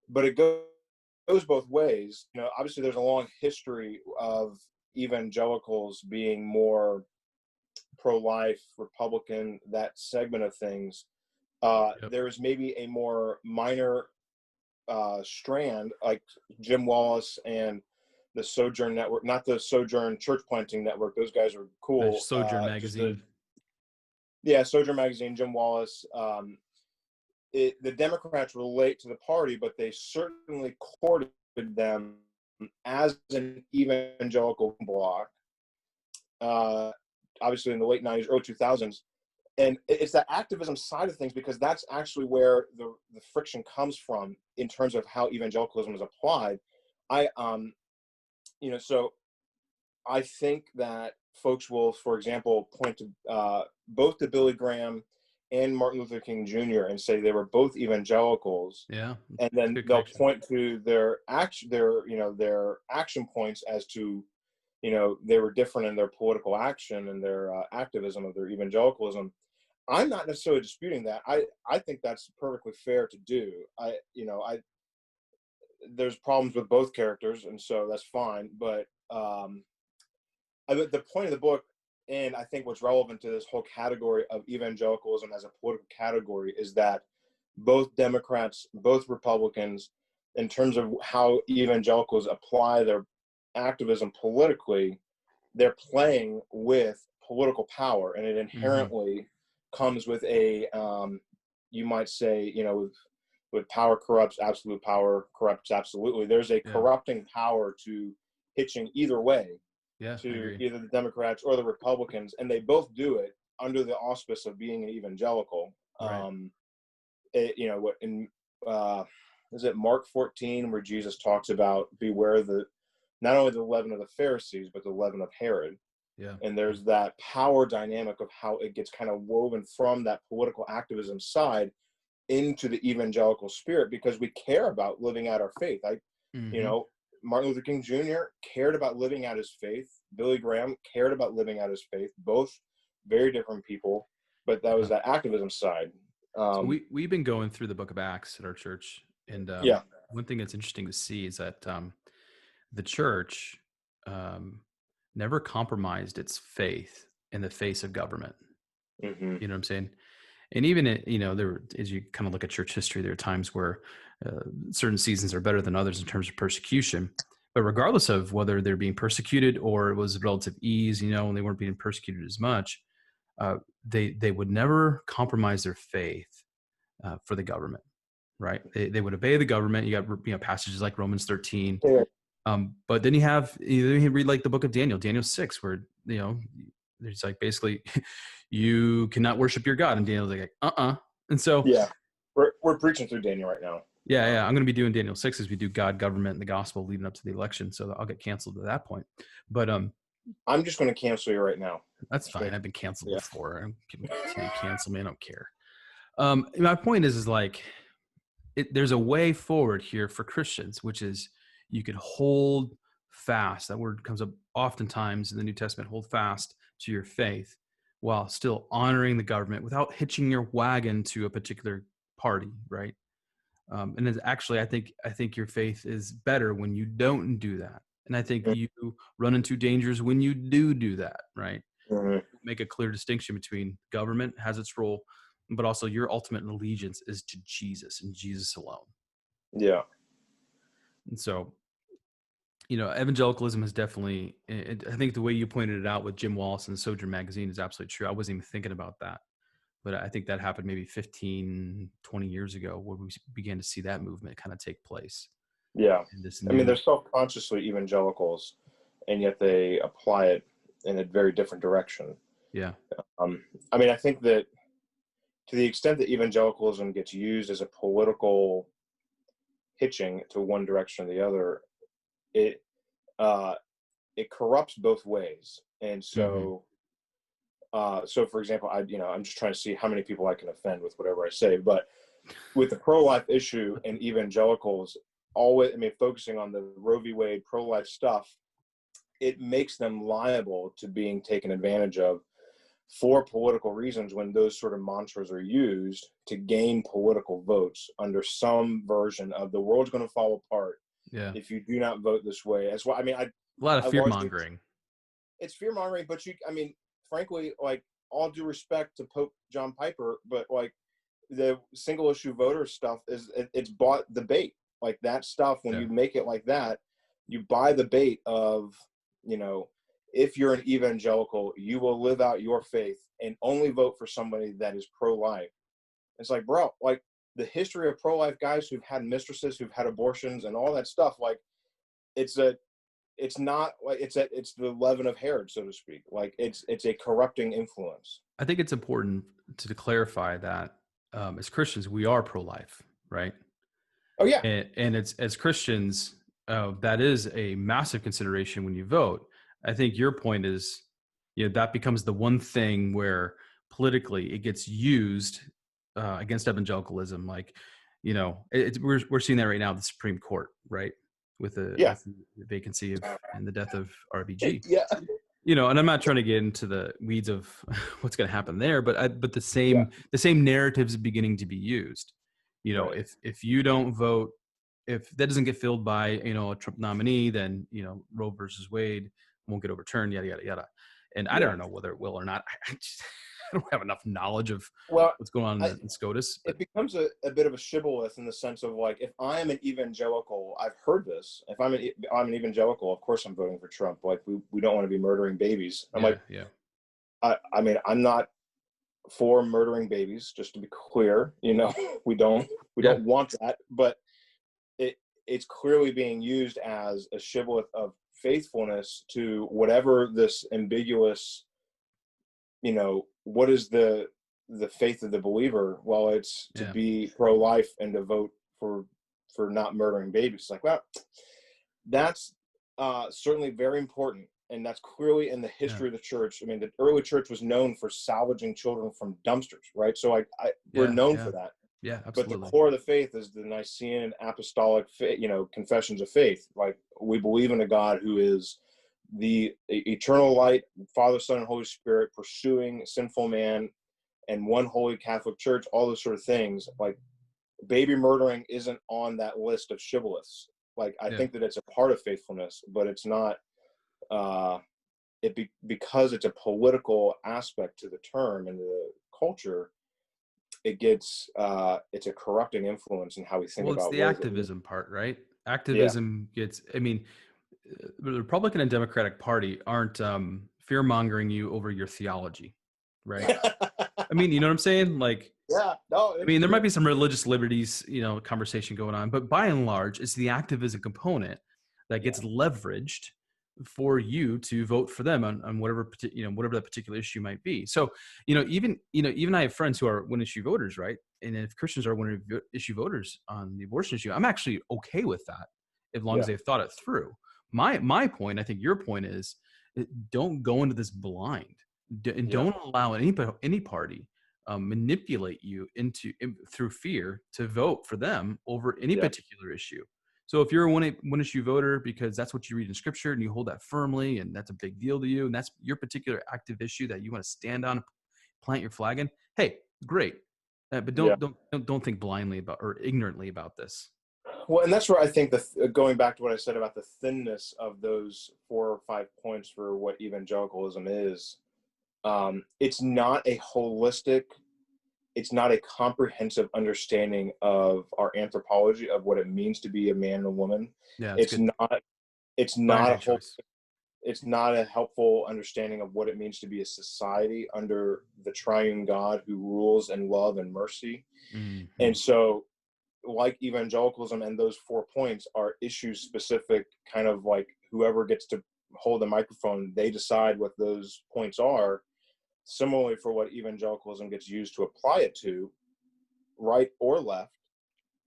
But it goes both ways. Obviously there's a long history of evangelicals being more pro-life, Republican, that segment of things. Yep. There is maybe a more minor strand, like Jim Wallace and the Sojourn Network, not the Sojourn Church Planting Network. Those guys are cool. Sojourn Just magazine. Sojourn Magazine, Jim Wallace. The Democrats relate to the party, but they certainly courted them as an evangelical bloc. Obviously in the late 90s, early 2000s. And it's that activism side of things, because that's actually where the friction comes from in terms of how evangelicalism is applied. So I think that folks will, for example, point to both to Billy Graham and Martin Luther King Jr. and say they were both evangelicals. Yeah. And then Good they'll connection. point to their action points as to, they were different in their political action and their activism of their evangelicalism. I'm not necessarily disputing that. I think that's perfectly fair to do. There's problems with both characters, and so that's fine. But the point of the book, and I think what's relevant to this whole category of evangelicalism as a political category, is that both Democrats, both Republicans, in terms of how evangelicals apply their activism politically, they're playing with political power, and it inherently comes with a, you might say, with power corrupts, absolute power corrupts absolutely. There's a corrupting power to hitching either way, to either the Democrats or the Republicans, and they both do it under the auspice of being an evangelical. Right. Is it Mark 14 where Jesus talks about beware not only the leaven of the Pharisees, but the leaven of Herod. Yeah. And there's that power dynamic of how it gets kind of woven from that political activism side into the evangelical spirit, because we care about living out our faith. Martin Luther King Jr. cared about living out his faith. Billy Graham cared about living out his faith. Both very different people, but that was that activism side. So we've been going through the book of Acts at our church. And one thing that's interesting to see is that the church never compromised its faith in the face of government. You know what I'm saying? And even, as you kind of look at church history, there are times where certain seasons are better than others in terms of persecution. But regardless of whether they're being persecuted or it was relative ease, and they weren't being persecuted as much, they would never compromise their faith for the government, right? They would obey the government. You got passages like Romans 13. But then you read like the book of Daniel 6, where there's like basically you cannot worship your God, and Daniel's like and so we're preaching through Daniel right now. I'm going to be doing Daniel 6 as we do God, government, and the gospel leading up to the election, so I'll get canceled at that point. But I'm just going to cancel you right now. That's fine. I've been canceled before. People continue to cancel me. I don't care. My point is like there's a way forward here for Christians, which is you could hold fast. That word comes up oftentimes in the New Testament. Hold fast to your faith while still honoring the government without hitching your wagon to a particular party, right? And it's actually, I think your faith is better when you don't do that. And I think you run into dangers when you do that, right? Make a clear distinction between government has its role, but also your ultimate allegiance is to Jesus and Jesus alone. Yeah. And so, evangelicalism is definitely, I think the way you pointed it out with Jim Wallace and Sojourn Magazine is absolutely true. I wasn't even thinking about that. But I think that happened maybe 15, 20 years ago where we began to see that movement kind of take place. Yeah. They're self-consciously evangelicals, and yet they apply it in a very different direction. Yeah. I think that to the extent that evangelicalism gets used as a political hitching to one direction or the other, it corrupts both ways. And so, so for example, I'm just trying to see how many people I can offend with whatever I say, but with the pro-life issue and evangelicals always, focusing on the Roe v. Wade pro-life stuff, it makes them liable to being taken advantage of for political reasons when those sort of mantras are used to gain political votes under some version of the world's going to fall apart if you do not vote this way. That's why, a lot of fear mongering. It's fear mongering, but frankly, like, all due respect to Pope John Piper, but like the single issue voter stuff it's bought the bait. Like that stuff, when you make it like that, you buy the bait of, if you're an evangelical, you will live out your faith and only vote for somebody that is pro-life. It's like, bro, like the history of pro-life guys who've had mistresses, who've had abortions and all that stuff, like it's the leaven of Herod, so to speak. Like it's a corrupting influence. I think it's important to clarify that as Christians, we are pro-life, right? Oh yeah. And it's, as Christians, that is a massive consideration when you vote. I think your point is, that becomes the one thing where politically it gets used against evangelicalism. Like, we're seeing that right now, the Supreme Court, right? With the vacancy and the death of RBG. Yeah. and I'm not trying to get into the weeds of what's going to happen there, but the Yeah, same narratives are beginning to be used. right. If you don't vote, if that doesn't get filled by a Trump nominee, then Roe versus Wade won't get overturned, yada yada yada. And I Yeah. don't know whether it will or not. I don't have enough knowledge of Well, what's going on I, in SCOTUS, but it becomes a bit of a shibboleth in the sense of like, if I am an evangelical, I've heard this. If I'm an evangelical, of course I'm voting for Trump. Like we don't want to be murdering babies. I'm yeah, like, yeah, I mean, I'm not for murdering babies, just to be clear. we don't we yeah, don't want that, but it's clearly being used as a shibboleth of faithfulness to whatever this ambiguous, what is the faith of the believer? Well, it's to yeah. be pro-life and to vote for not murdering babies. It's like, well, that's certainly very important, and that's clearly in the Yeah. history of the church. I mean, the early church was known for salvaging children from dumpsters, right? So we're Yeah, known yeah, for that. yeah, But the absolutely. core of the faith is the Nicene apostolic, confessions of faith. Like, we believe in a God who is the eternal light, Father, Son, and Holy Spirit, pursuing sinful man, and one holy Catholic Church. All those sort of things. Like, baby murdering isn't on that list of shibboleths. Like, I Yeah. think that it's a part of faithfulness, but it's not. Because it's a political aspect to the term and the culture. It's a corrupting influence in how we think Well, it's about the what does it mean. activism part, right? Yeah, Activism gets, I mean, the Republican and Democratic Party aren't fear mongering you over your theology, right? I mean, you know what I'm saying? Like, yeah, no, I it's mean, there might true. be some religious liberties, conversation going on, but by and large, it's the activism component that Yeah, gets leveraged for you to vote for them on whatever whatever that particular issue might be. So, even I have friends who are one issue voters, right? And if Christians are one issue voters on the abortion issue, I'm actually okay with that as long as yeah, they've thought it through. My point, I think your point is, don't go into this blind, and yeah, don't allow any party manipulate you through fear to vote for them over any yeah, particular issue. So if you're a one issue voter because that's what you read in scripture and you hold that firmly and that's a big deal to you and that's your particular active issue that you want to stand on, plant your flag in, hey, great. But yeah. don't think blindly about or ignorantly about this. Well, and that's where I think going back to what I said about the thinness of those 4 or 5 points for what evangelicalism is. It's not a holistic, it's not a comprehensive understanding of our anthropology of what it means to be a man and a woman. Yeah, it's It's good. not. It's not a Binary whole. choice. It's not a helpful understanding of what it means to be a society under the triune God who rules in love and mercy. Mm-hmm. And so, like evangelicalism and those 4 points are issue specific, kind of like whoever gets to hold the microphone, they decide what those points are. Similarly, for what evangelicalism gets used to apply it to, right or left,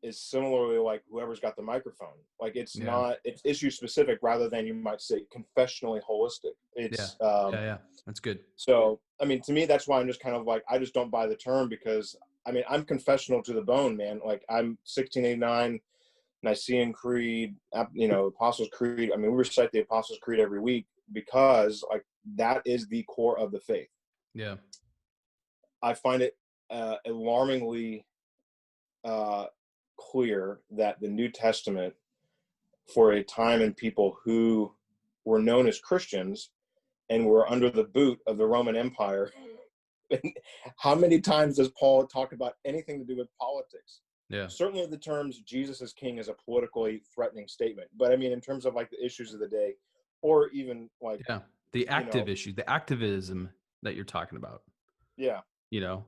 is similarly like whoever's got the microphone. Like, Yeah. it's issue specific rather than, you might say, confessionally holistic. Yeah. It's Yeah. Yeah. That's good. so, I mean, to me, that's why I'm just kind of like, I just don't buy the term, because I mean, I'm confessional to the bone, man. Like, I'm 1689 Nicene Creed, Apostles' Creed. I mean, we recite the Apostles' Creed every week because, like, that is the core of the faith. Yeah. I find it alarmingly clear that the New Testament, for a time and people who were known as Christians and were under the boot of the Roman Empire, how many times does Paul talk about anything to do with politics? Yeah. Certainly the terms Jesus is king is a politically threatening statement. But I mean, in terms of like the issues of the day, or even like, Yeah. The you know, active issue, the activism that you're talking about, yeah, you know,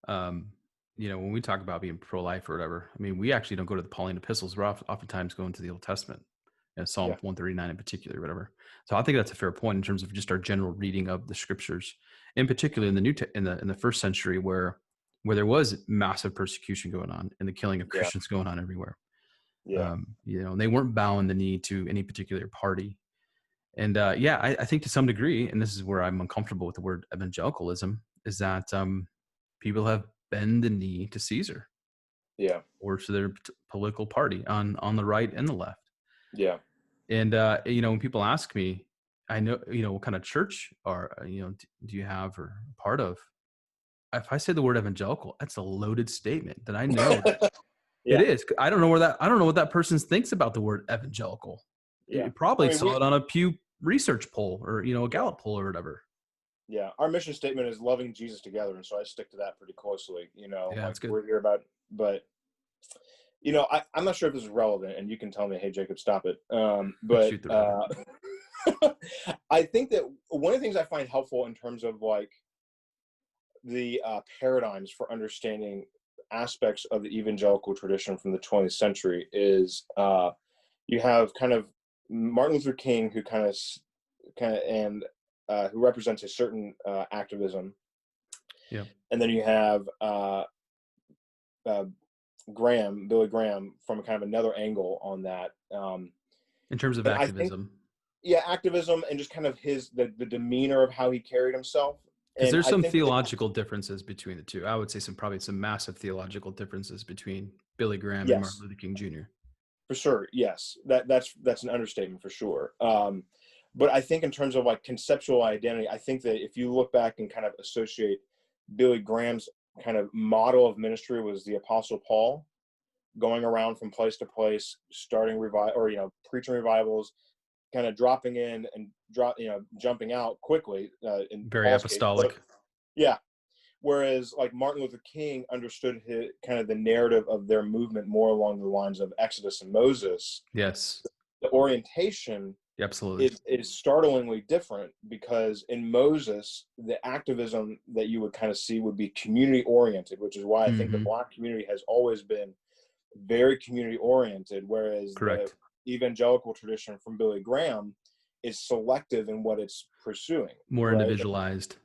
um, when we talk about being pro-life or whatever, I mean, we actually don't go to the Pauline epistles. We're oftentimes going to the Old Testament, Psalm yeah, 139 in particular, or whatever. So I think that's a fair point in terms of just our general reading of the scriptures, in particular in the in the first century where there was massive persecution going on and the killing of yeah, Christians going on everywhere. yeah, And they weren't bowing the knee to any particular party. And I think to some degree, and this is where I'm uncomfortable with the word evangelicalism, is that people have bent the knee to Caesar yeah, or to their political party on the right and the left. yeah, And when people ask me, I know, what kind of church do you have or part of? If I say the word evangelical, that's a loaded statement that I know that it Yeah, is. I don't know what that person thinks about the word evangelical. yeah. You I probably mean, saw it on a Pew Research poll or, a yeah, Gallup poll or whatever. yeah. Our mission statement is loving Jesus together, and so I stick to that pretty closely. Yeah, Like that's good. we're here about, but I'm not sure if this is relevant, and you can tell me, hey, Jacob, stop it. But Shoot the breaker. I think that one of the things I find helpful in terms of like the paradigms for understanding aspects of the evangelical tradition from the 20th century is you have kind of Martin Luther King, who and who represents a certain activism, Yeah. and then you have uh, Billy Graham, from kind of another angle on that. In terms of And I think, activism, yeah, activism and just kind of the demeanor of how he carried himself. because And there's I some think that theological differences between the two. I would say probably some massive theological differences between Billy Graham and Martin yes, Luther King Jr. for sure. Yes, that's an understatement for sure. But I think in terms of like conceptual identity, I think that if you look back and kind of associate Billy Graham's kind of model of ministry was the Apostle Paul, going around from place to place, starting preaching revivals, kind of dropping in and jumping out quickly in Very Paul's case. But apostolic. yeah, whereas like Martin Luther King understood kind of the narrative of their movement more along the lines of Exodus and Moses. Yes, The orientation absolutely. is startlingly different, because in Moses, the activism that you would kind of see would be community oriented, which is why I think the Hmm. Black community has always been very community oriented, whereas the Correct. evangelical tradition from Billy Graham is selective in what it's pursuing, More right? individualized.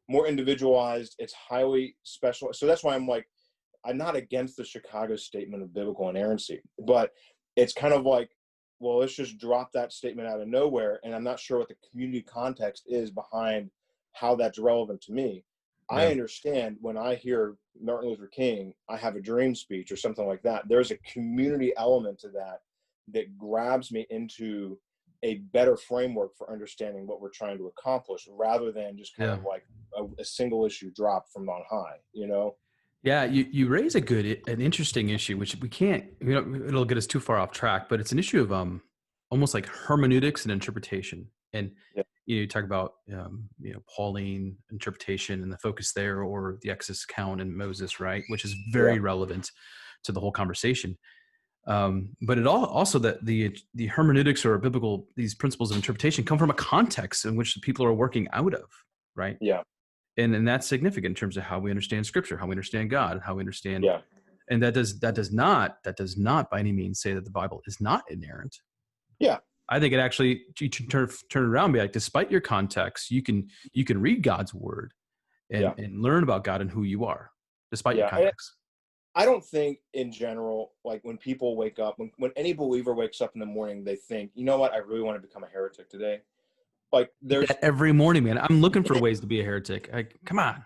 More individualized, it's highly special. So that's why I'm not against the Chicago statement of biblical inerrancy, but it's kind of like, well, let's just drop that statement out of nowhere, and I'm not sure what the community context is behind how that's relevant to me. I Yeah. understand when I hear Martin Luther King, I have a dream speech or something like that. There's a community element to that that grabs me into a better framework for understanding what we're trying to accomplish, rather than just kind Yeah. of like a single issue drop from on high. Yeah, you raise an interesting issue, which we can't, it'll get us too far off track, but it's an issue of almost like hermeneutics and interpretation. And Yeah. you talk about Pauline interpretation and the focus there, or the Exodus account and Moses, right, which is Yeah. very relevant to the whole conversation. But it also that the hermeneutics or biblical, these principles of interpretation come from a context in which the people are working out of, right? Yeah. And that's significant in terms of how we understand Scripture, how we understand God, how we understand. Yeah. And that does not by any means say that the Bible is not inerrant. Yeah. I think it actually, you should turn it around and be like, despite your context, you can read God's word Yeah. and learn about God and who you are, despite your Yeah. context. I don't think in general, like when people wake up, when any believer wakes up in the morning, they think, you know what, I really want to become a heretic today. Like there's, That every morning, man. I'm looking for ways to be a heretic. Like, come on,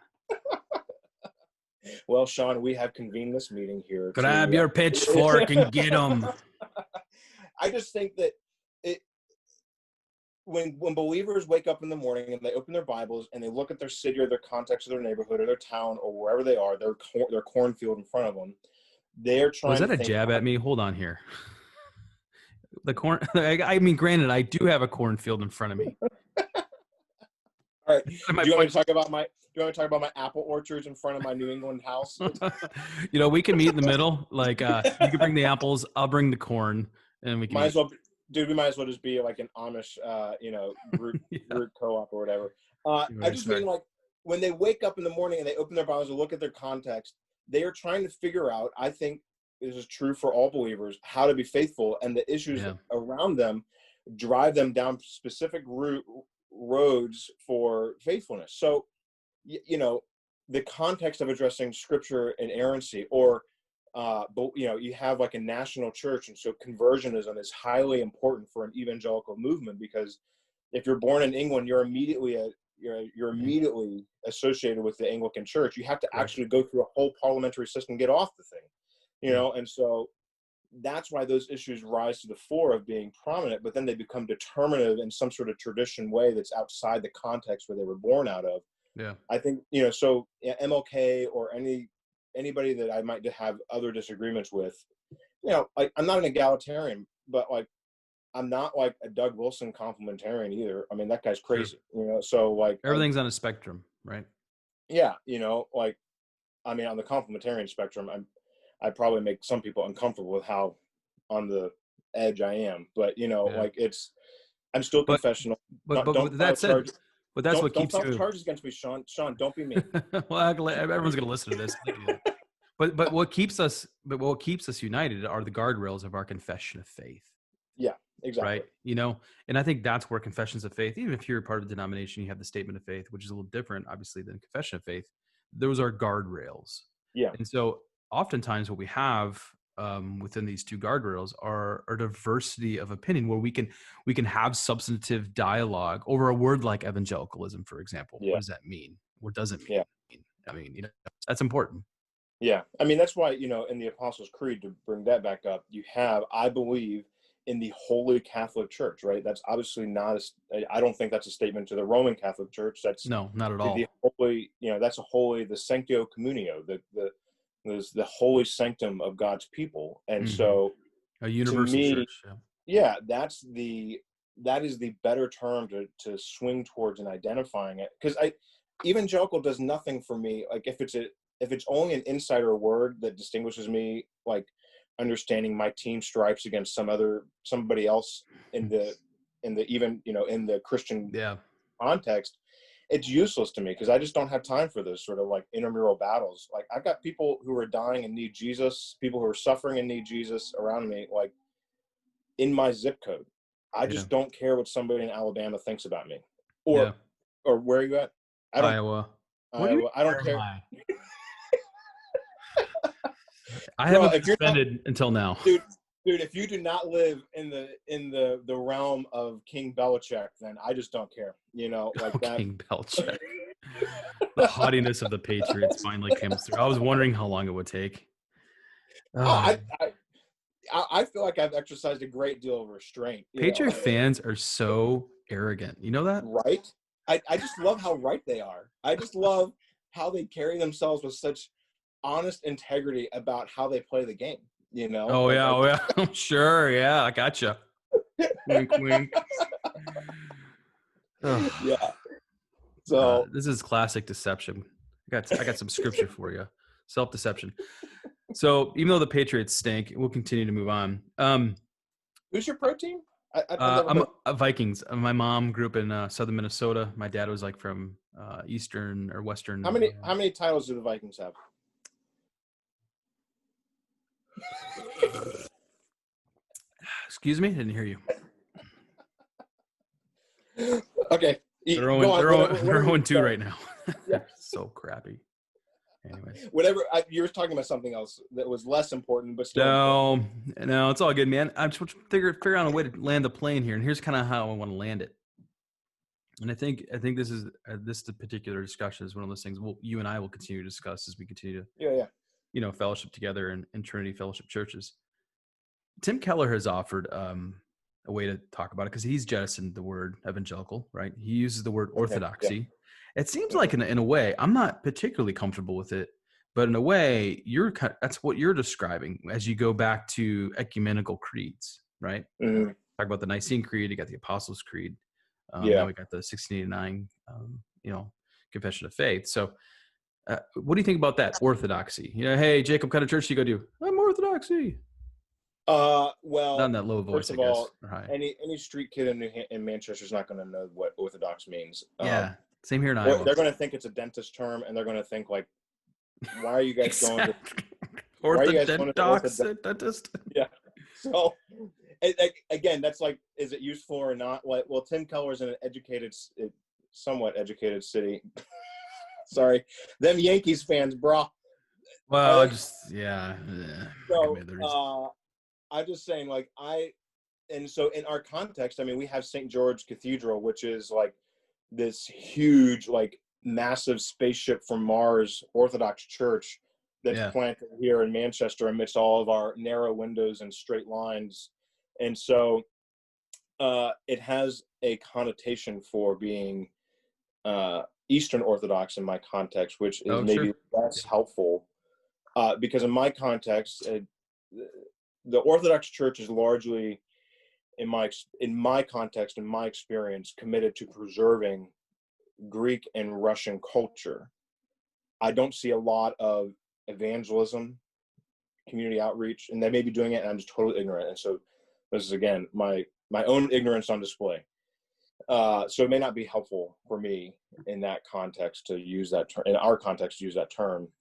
well, Sean, we have convened this meeting here grab to, your pitchfork and get them. I just think that it, when believers wake up in the morning and they open their Bibles and they look at their city or their context of their neighborhood or their town or wherever they are, their cornfield in front of them, they're Was trying to that a think, jab at me? Hold on here. The corn. I mean, granted, I do have a cornfield in front of me. all right, My do you want me point. to talk about my apple orchards in front of my New England house? We can meet in the middle. Like, you can bring the apples, I'll bring the corn, and we can Might eat. as well, dude. We might as well just be like an Amish, root Yeah. root co-op or whatever. I Right, just sorry. mean like when they wake up in the morning and they open their Bibles and look at their context, they are trying to figure out. I think this is true for all believers, how to be faithful, and the issues Yeah. around them drive them down specific roads for faithfulness. So, the context of addressing scripture and inerrancy, or but you have like a national church, and so conversionism is highly important for an evangelical movement, because if you're born in England, you're immediately associated with the Anglican Church. You have to Correct. actually go through a whole parliamentary system, get off the thing, Yeah. and so that's why those issues rise to the fore of being prominent, but then they become determinative in some sort of tradition way that's outside the context where they were born out of. Yeah. I think, so MLK or anybody that I might have other disagreements with, like, I'm not an egalitarian, but like, I'm not like a Doug Wilson complementarian either. I mean, that guy's crazy, so like everything's on a spectrum, right? Yeah. Like, I mean, on the complementarian spectrum, I probably make some people uncomfortable with how on the edge I am, but like I'm still confessional. But Don't with file that said, charges. but that's what Don't keeps file you. charges against me, Sean. Sean, don't be mean. Well, everyone's going to listen to this. But what keeps us united are the guardrails of our confession of faith. Yeah, exactly. Right. And I think that's where confessions of faith, even if you're part of the denomination, you have the statement of faith, which is a little different, obviously, than confession of faith. Those are guardrails. Yeah. And so oftentimes what we have within these two guardrails are diversity of opinion, where we can have substantive dialogue over a word like evangelicalism, for example. Yeah. What does that mean? What does it mean? Yeah. I mean, that's important. Yeah. I mean, that's why, in the Apostles' Creed, to bring that back up, you have, I believe, in the Holy Catholic Church, right? That's obviously I don't think that's a statement to the Roman Catholic Church. That's no, not at all. The holy, that's a holy, the Sanctio Communio, the holy sanctum of God's people. And so a universal to me, church. Yeah, that is the better term to swing towards in identifying it. Because evangelical does nothing for me. Like if it's only an insider word that distinguishes me, like understanding my team stripes against somebody else in the even in the Christian context, it's useless to me, because I just don't have time for those sort of like intramural battles. Like I've got people who are dying and need Jesus, people who are suffering and need Jesus around me, like in my zip code. I just don't care what somebody in Alabama thinks about me, or where are you at? Iowa. I don't care. I haven't been suspended until now, dude. If you do not live in the realm of King Belichick, then I just don't care. Like that. King Belichick. The haughtiness of the Patriots finally comes through. I was wondering how long it would take. I feel like I've exercised a great deal of restraint. Patriot fans are so arrogant. You know that? Right? I just love how right they are. I just love how they carry themselves with such honest integrity about how they play the game. Oh yeah. Sure. Yeah, I gotcha. Wink, wink. Yeah. So this is classic deception. I got some scripture for you. Self-deception. So even though the Patriots stink, we'll continue to move on. Who's your pro team? I'm a Vikings. My mom grew up in southern Minnesota. My dad was like from eastern or western. How many titles do the Vikings have? Excuse me, I didn't hear you. Okay. They're 0-2 right now. Yeah. So crappy. Anyways. Whatever. You were talking about something else that was less important, but still. No, it's all good, man. I'm just figure out a way to land the plane here, and here's kind of how I want to land it. And I think this is this particular discussion is one of those things you and I will continue to discuss as we continue to fellowship together in Trinity Fellowship churches. Tim Keller has offered a way to talk about it, because he's jettisoned the word evangelical, right? He uses the word orthodoxy. Yeah. It seems like in a way, I'm not particularly comfortable with it, but in a way, that's what you're describing as you go back to ecumenical creeds, right? Mm-hmm. Talk about the Nicene Creed, you got the Apostles' Creed. Now we got the 1689, Confession of Faith. So what do you think about that orthodoxy? Hey, Jacob, what kind of church do you go to? I'm orthodoxy. Well, not in that low voice, first of I guess. all, any street kid in Manchester is not going to know what orthodox means. Same here in Iowa. They're going to think it's a dentist term, and they're going to think like, why are you guys going to dentist? Yeah. So again, that's like, is it useful or not? Like, well, Tim Keller's in an somewhat educated city. Sorry, them Yankees fans, bro. Well, So I'm just saying, and so in our context, I mean, we have St. George Cathedral, which is like this huge, like massive spaceship from Mars Orthodox church that's Yeah. planted here in Manchester amidst all of our narrow windows and straight lines. And so it has a connotation for being Eastern Orthodox in my context, which is Oh, maybe sure. less Yeah. helpful because in my context, the Orthodox Church is largely, in my context, in my experience, committed to preserving Greek and Russian culture. I don't see a lot of evangelism, community outreach, and they may be doing it, and I'm just totally ignorant. And so this is again my own ignorance on display. So it may not be helpful for me in that context to use that term, in our context, to use that term.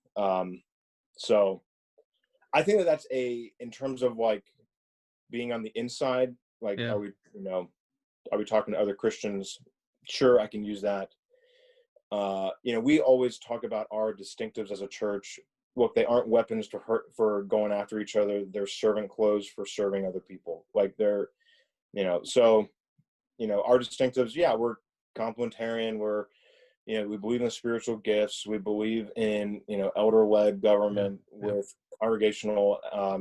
So I think that that's in terms of like being on the inside, like, Yeah. are we talking to other Christians? Sure, I can use that. We always talk about our distinctives as a church. Look, they aren't weapons to hurt for going after each other. They're servant clothes for serving other people. Like our distinctives, yeah, we're complementarian. We believe in spiritual gifts. We believe in, elder-led government with congregational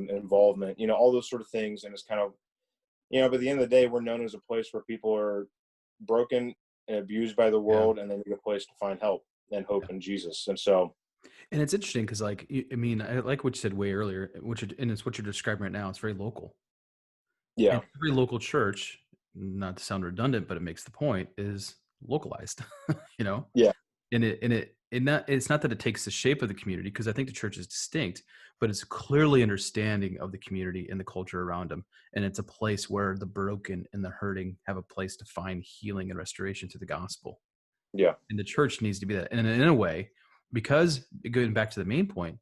involvement, all those sort of things. And it's kind of, but at the end of the day, we're known as a place where people are broken and abused by the Yeah. world, and they need a place to find help and hope in Jesus. And so, And it's interesting because, like, I mean, I like what you said way earlier, and it's what you're describing right now. It's very local. yeah, And every local church, not to sound redundant, but it makes the point, is localized, you know? yeah, It's not that it takes the shape of the community, because I think the church is distinct, but it's clearly understanding of the community and the culture around them. And it's a place where the broken and the hurting have a place to find healing and restoration to the gospel. yeah, And the church needs to be that. And in a way, because going back to the main point,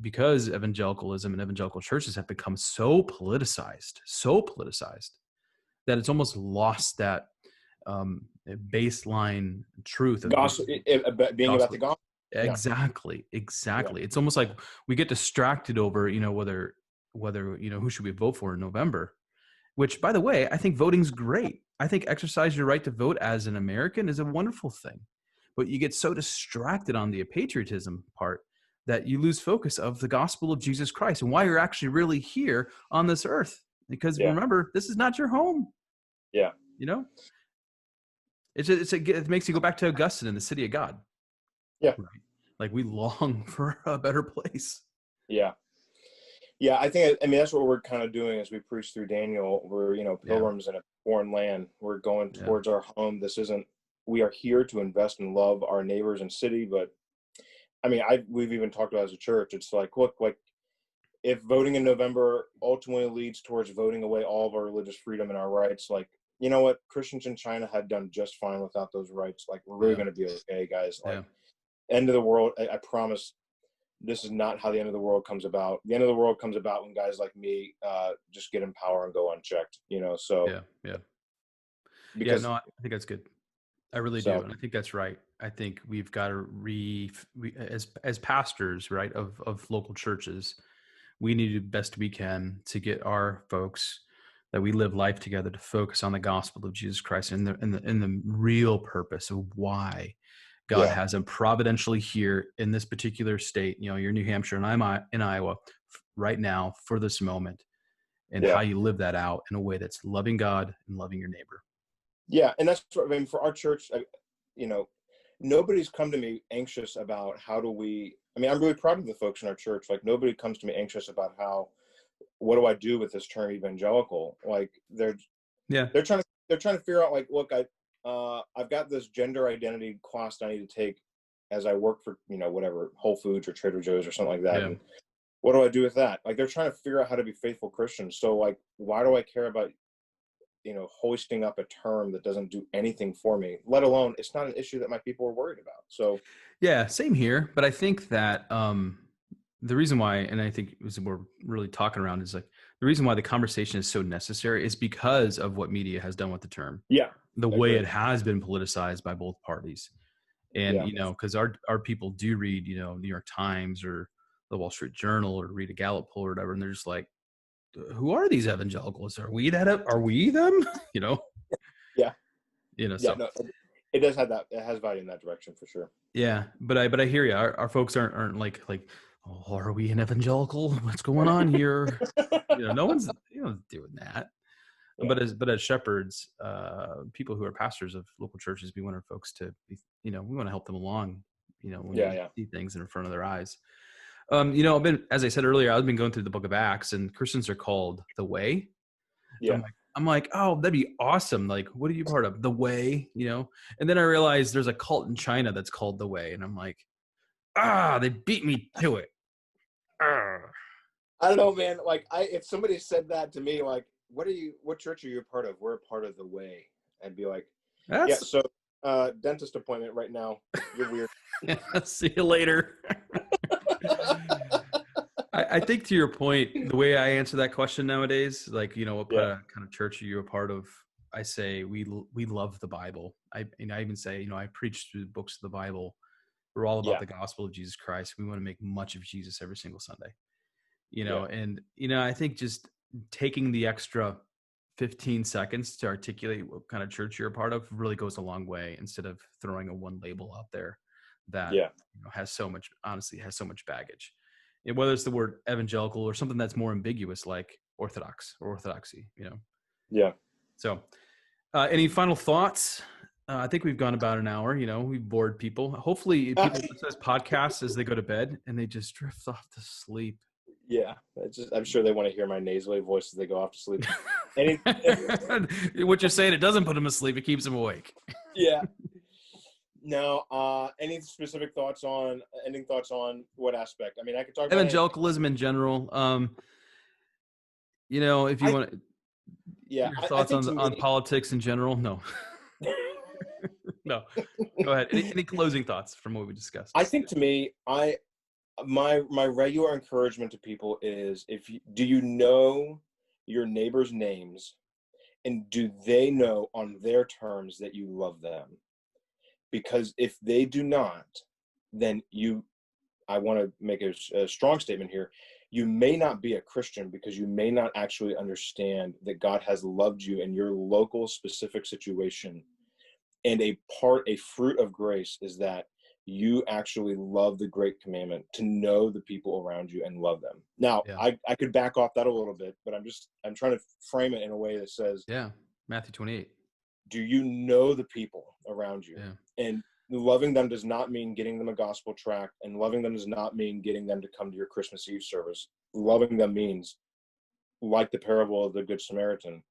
because evangelicalism and evangelical churches have become so politicized that it's almost lost that baseline truth of gospel, being about gospel. the gospel. Yeah, Exactly. yeah, It's almost like we get distracted over, whether who should we vote for in November, which, by the way, I think voting's great. I think exercise your right to vote as an American is a wonderful thing. But you get so distracted on the patriotism part that you lose focus of the gospel of Jesus Christ and why you're actually really here on this earth. Because yeah, remember, this is not your home. yeah, You know, it makes you go back to Augustine in the City of God. yeah, Right? Like, we long for a better place. yeah. Yeah, I mean, that's what we're kind of doing as we preach through Daniel. We're, Yeah. pilgrims in a foreign land. We're going Yeah. towards our home. We are here to invest and love our neighbors and city. But I mean, we've even talked about as a church, it's like, look, like if voting in November ultimately leads towards voting away all of our religious freedom and our rights, like, you know what? Christians in China had done just fine without those rights. Like, we're really Yeah. going to be okay, guys. Like, Yeah. end of the world. I promise this is not how the end of the world comes about. The end of the world comes about when guys like me just get in power and go unchecked, so Yeah. Yeah. Yeah. because No, I think that's good. I really do, so and I think that's right. I think we've got to as pastors, right, of local churches, we need to do the best we can to get our folks that we live life together to focus on the gospel of Jesus Christ and the real purpose of why God yeah, has them providentially here in this particular state. You're New Hampshire and I'm in Iowa right now for this moment, and yeah, how you live that out in a way that's loving God and loving your neighbor. yeah. And that's what I mean for our church. Nobody's come to me anxious about I mean, I'm really proud of the folks in our church. Like, nobody comes to me anxious about what do I do with this term evangelical? Like, Yeah. they're trying to figure out, like, look, I've got this gender identity class I need to take as I work for, whatever, Whole Foods or Trader Joe's or something like that. Yeah. And what do I do with that? Like, they're trying to figure out how to be faithful Christians. So, like, why do I care about, hoisting up a term that doesn't do anything for me, let alone it's not an issue that my people are worried about. So, Yeah, same here. But I think that the reason why, and I think we're really talking around, is like the reason why the conversation is so necessary is because of what media has done with the term, yeah, the way agree. it has been politicized by both parties. And, Yeah, because our people do read, New York Times or the Wall Street Journal or read a Gallup poll or whatever. And they're just like, who are these evangelicals? Are we them? you know, yeah, yeah. So. No, it does have that. It has value in that direction for sure. Yeah, but I hear you. Our folks aren't like, oh, are we an evangelical? What's going on here? No one's doing that. Yeah. But as shepherds, people who are pastors of local churches, we want our folks to be, we want to help them along, when they see things in front of their eyes. I've been, as I said earlier, I've been going through the book of Acts, and Christians are called the Way. Yeah. I'm like, oh, that'd be awesome. Like, what are you part of? The Way, And then I realized there's a cult in China that's called the Way, and I'm like, they beat me to it. I don't know, man. Like, if somebody said that to me, like, what church are you a part of? We're a part of the Way. I'd be like, yeah. So, dentist appointment right now. You're weird. See you later. I think to your point, the way I answer that question nowadays, like, what kind of church are you a part of? I say we love the Bible. I even say, I preach through the books of the Bible. We're all about the gospel of Jesus Christ. We want to make much of Jesus every single Sunday. And I think just taking the extra 15 seconds to articulate what kind of church you're a part of really goes a long way, instead of throwing a one label out there that has so much baggage. And whether it's the word evangelical or something that's more ambiguous, like orthodox or orthodoxy. Yeah. So any final thoughts? I think we've gone about an hour. We've bored people. Hopefully people listen to this podcast as they go to bed and they just drift off to sleep. Yeah, I'm sure they want to hear my nasally voice as they go off to sleep. What you're saying, it doesn't put them asleep; it keeps them awake. Yeah. No. Any specific ending thoughts on what aspect? I mean, I could talk about evangelicalism in general. If you want, your thoughts on politics in general. No. No. Go ahead. Any closing thoughts from what we discussed? I think, to me, my regular encouragement to people is, do you know your neighbors' names, and do they know on their terms that you love them? Because if they do not, then I want to make a strong statement here. You may not be a Christian because you may not actually understand that God has loved you in your local specific situation. And a fruit of grace is that you actually love the great commandment to know the people around you and love them. Now, I could back off that a little bit, but I'm trying to frame it in a way that says, Matthew 28. Do you know the people around you? Yeah. And loving them does not mean getting them a gospel tract, and loving them does not mean getting them to come to your Christmas Eve service. Loving them means, like the parable of the Good Samaritan,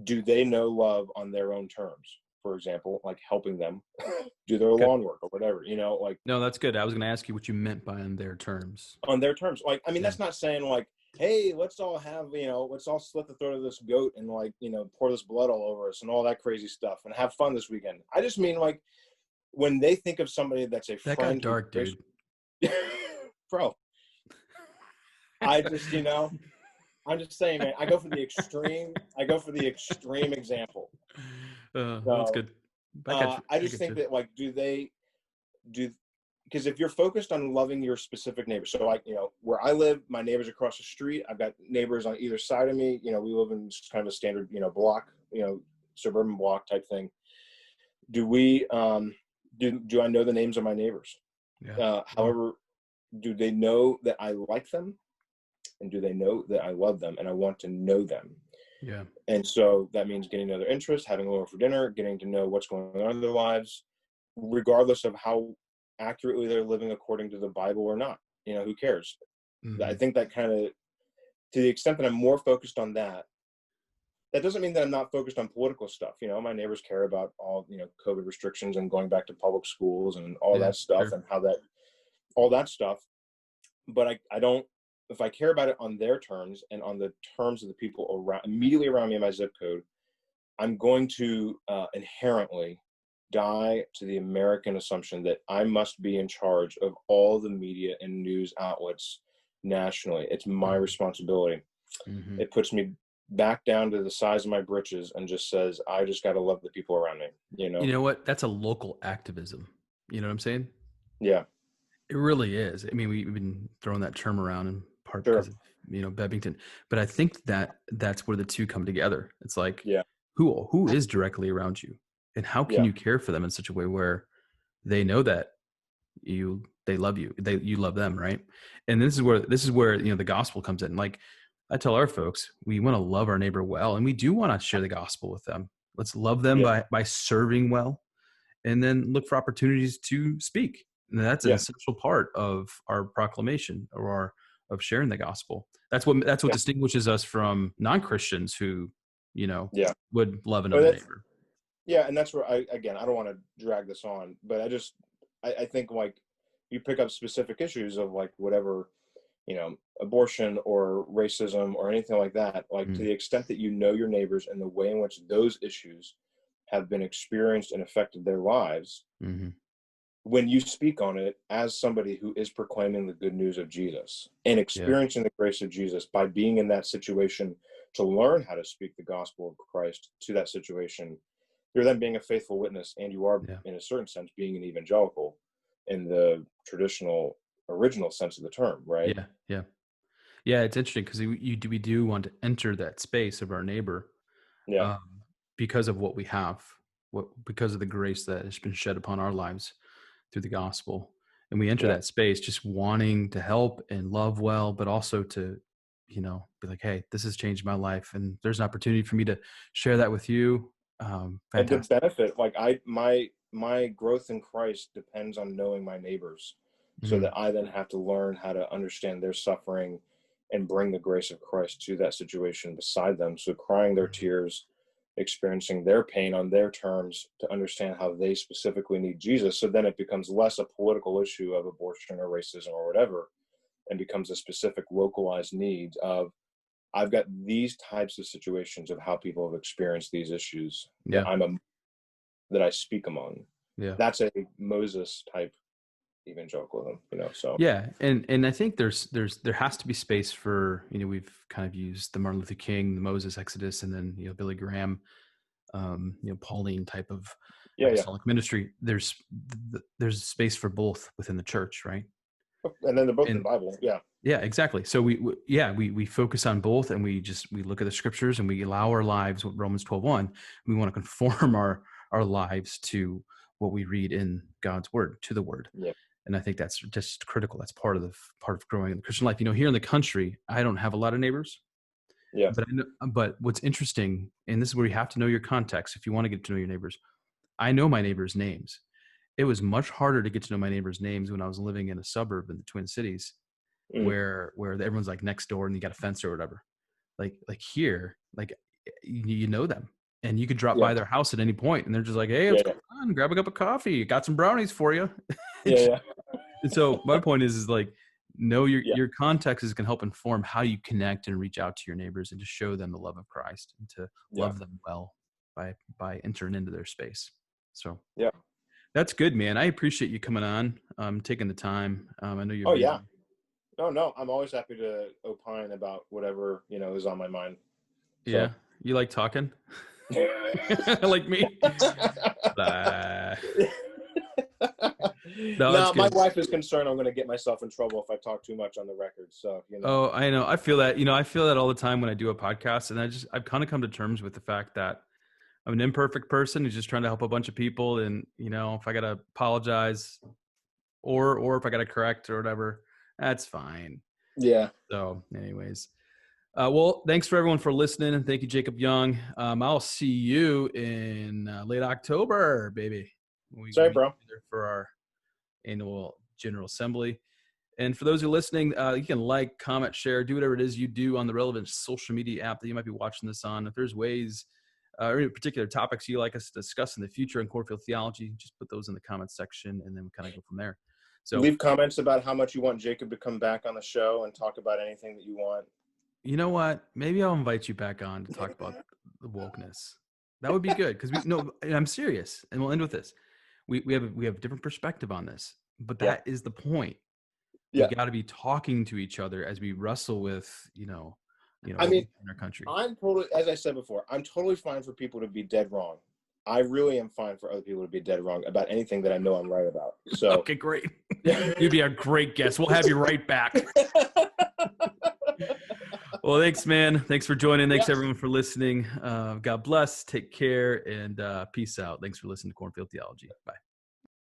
do they know love on their own terms? For example, like helping them do their lawn work or whatever, No, that's good. I was going to ask you what you meant by on their terms. On their terms. Like, I mean, that's not saying like, hey, let's all slit the throat of this goat and pour this blood all over us and all that crazy stuff and have fun this weekend. I just mean, like, when they think of somebody that's a friend. That got dark, dude. Bro. I'm just saying, man, I go for the extreme example. That's good. I just think that, like, because if you're focused on loving your specific neighbor, so like, where I live, my neighbors across the street, I've got neighbors on either side of me, we live in kind of a standard, block, suburban block type thing. Do I know the names of my neighbors? Yeah. However, do they know that I like them? And do they know that I love them and I want to know them? Yeah. And so that means getting to know their interests, having them over for dinner, getting to know what's going on in their lives, regardless of how accurately they're living according to the Bible or not. Who cares? Mm-hmm. I think that kind of, to the extent that I'm more focused on that doesn't mean that I'm not focused on political stuff. My neighbors care about all, COVID restrictions and going back to public schools and all that stuff, and all that stuff. But I don't, if I care about it on their terms and on the terms of the people immediately around me in my zip code, I'm going to inherently die to the American assumption that I must be in charge of all the media and news outlets nationally. It's my responsibility. Mm-hmm. It puts me back down to the size of my britches and just says, I just got to love the people around me. You know what? That's a local activism. You know what I'm saying? Yeah. It really is. I mean, we've been throwing that term around in part because of, Bevington, but I think that's where the two come together. It's like, who is directly around you, and how can you care for them in such a way where they know that you they love you. You love them, right? And this is where the gospel comes in. Like I tell our folks, we want to love our neighbor well, and we do want to share the gospel with them. Let's love them Yeah. by serving well, and then look for opportunities to speak. And that's an Yeah. essential part of our proclamation of sharing the gospel. That's what Yeah. distinguishes us from non-Christians who, Yeah. would love But another neighbor. yeah. And that's where I don't want to drag this on, but I think like you pick up specific issues of like whatever, abortion or racism or anything like that, like to Mm, the extent that you know your neighbors and the way in which those issues have been experienced and affected their lives, mhm. when you speak on it as somebody who is proclaiming the good news of Jesus and Yeah, experiencing the grace of Jesus by being in that situation to learn how to speak the gospel of Christ to that situation, you're then being a faithful witness, and you are, yeah, in a certain sense, being an evangelical in the traditional, original sense of the term, right? yeah, yeah. Yeah, it's interesting because we do want to enter that space of our neighbor, Yeah, um, because of what we have, because of the grace that has been shed upon our lives through the gospel. And we enter yeah. that space just wanting to help and love well, but also to, be like, hey, this has changed my life. And there's an opportunity for me to share that with you. And to Fantastic. benefit, like my growth in Christ depends on knowing my neighbors, so Mhm. that I then have to learn how to understand their suffering and bring the grace of Christ to that situation beside them. So crying their Mhm. tears, experiencing their pain on their terms to understand how they specifically need Jesus. So then it becomes less a political issue of abortion or racism or whatever, and becomes a specific localized need of I've got these types of situations of how people have experienced these issues that Yeah. that I speak among. Yeah. That's a Moses type evangelicalism, so Yeah, and I think there has to be space for, we've kind of used the Martin Luther King, the Moses Exodus, and then Billy Graham, Pauline type of yeah, yeah. apostolic ministry. There's space for both within the church, right? And then they're both in the And Bible. Yeah, yeah, exactly. So we focus on both, and we look at the scriptures, and we allow our lives with Romans 12:1. We want to conform our lives to what we read in God's word, to the word. yeah, And I think that's just critical. That's part of growing in the Christian life. Here in the country, I don't have a lot of neighbors, yeah, but what's interesting, and this is where you have to know your context if you want to get to know your neighbors. I know my neighbors' names. It was much harder to get to know my neighbors' names when I was living in a suburb in the Twin Cities, mm, where everyone's like next door and you got a fence or whatever. Like here, like you know them, and you could drop yeah, by their house at any point, and they're just like, "Hey, yeah, what's yeah, going on? Grab a cup of coffee. Got some brownies for you." yeah, yeah, And so my point is like, know yeah, your context is going to help inform how you connect and reach out to your neighbors and to show them the love of Christ and to yeah, love them well by entering into their space. So yeah. that's good, man. I appreciate you coming on, taking the time. I know you're Oh yeah. busy. No, no. I'm always happy to opine about whatever is on my mind. Yeah, So. you like talking, like me. Uh, no, that's No, my good. wife is concerned I'm going to get myself in trouble if I talk too much on the record. So. Oh, I know. I feel that. I feel that all the time when I do a podcast, and I've kind of come to terms with the fact that I'm an imperfect person who's just trying to help a bunch of people. And, if I got to apologize or if I got to correct or whatever, that's fine. Yeah. So anyways, well, thanks for everyone for listening. And thank you, Jacob Young. I'll see you in late October, baby. We Sorry, meet bro. together for our annual General Assembly. And for those who are listening, you can like, comment, share, do whatever it is you do on the relevant social media app that you might be watching this on. If there's ways or any particular topics you like us to discuss in the future in Cornfield Theology, just put those in the comments section, and then we kind of go from there. So, Leave comments about how much you want Jacob to come back on the show and talk about anything that you want. you know what? Maybe I'll invite you back on to talk about the wokeness. That would be good because I'm serious, and we'll end with this. We have a different perspective on this, but Yeah. that is the point. We Yeah. got to be talking to each other as we wrestle with, I what we mean, see in our country. I'm totally, as I said before, I'm totally fine for people to be dead wrong. I really am fine for other people to be dead wrong about anything that I know I'm right about. So. Okay, great. Yeah. You'd be a great guest. We'll have you right back. Well, thanks, man. Thanks for joining. Thanks, Yeah. everyone, for listening. God bless. Take care, and peace out. Thanks for listening to Cornfield Theology. Bye.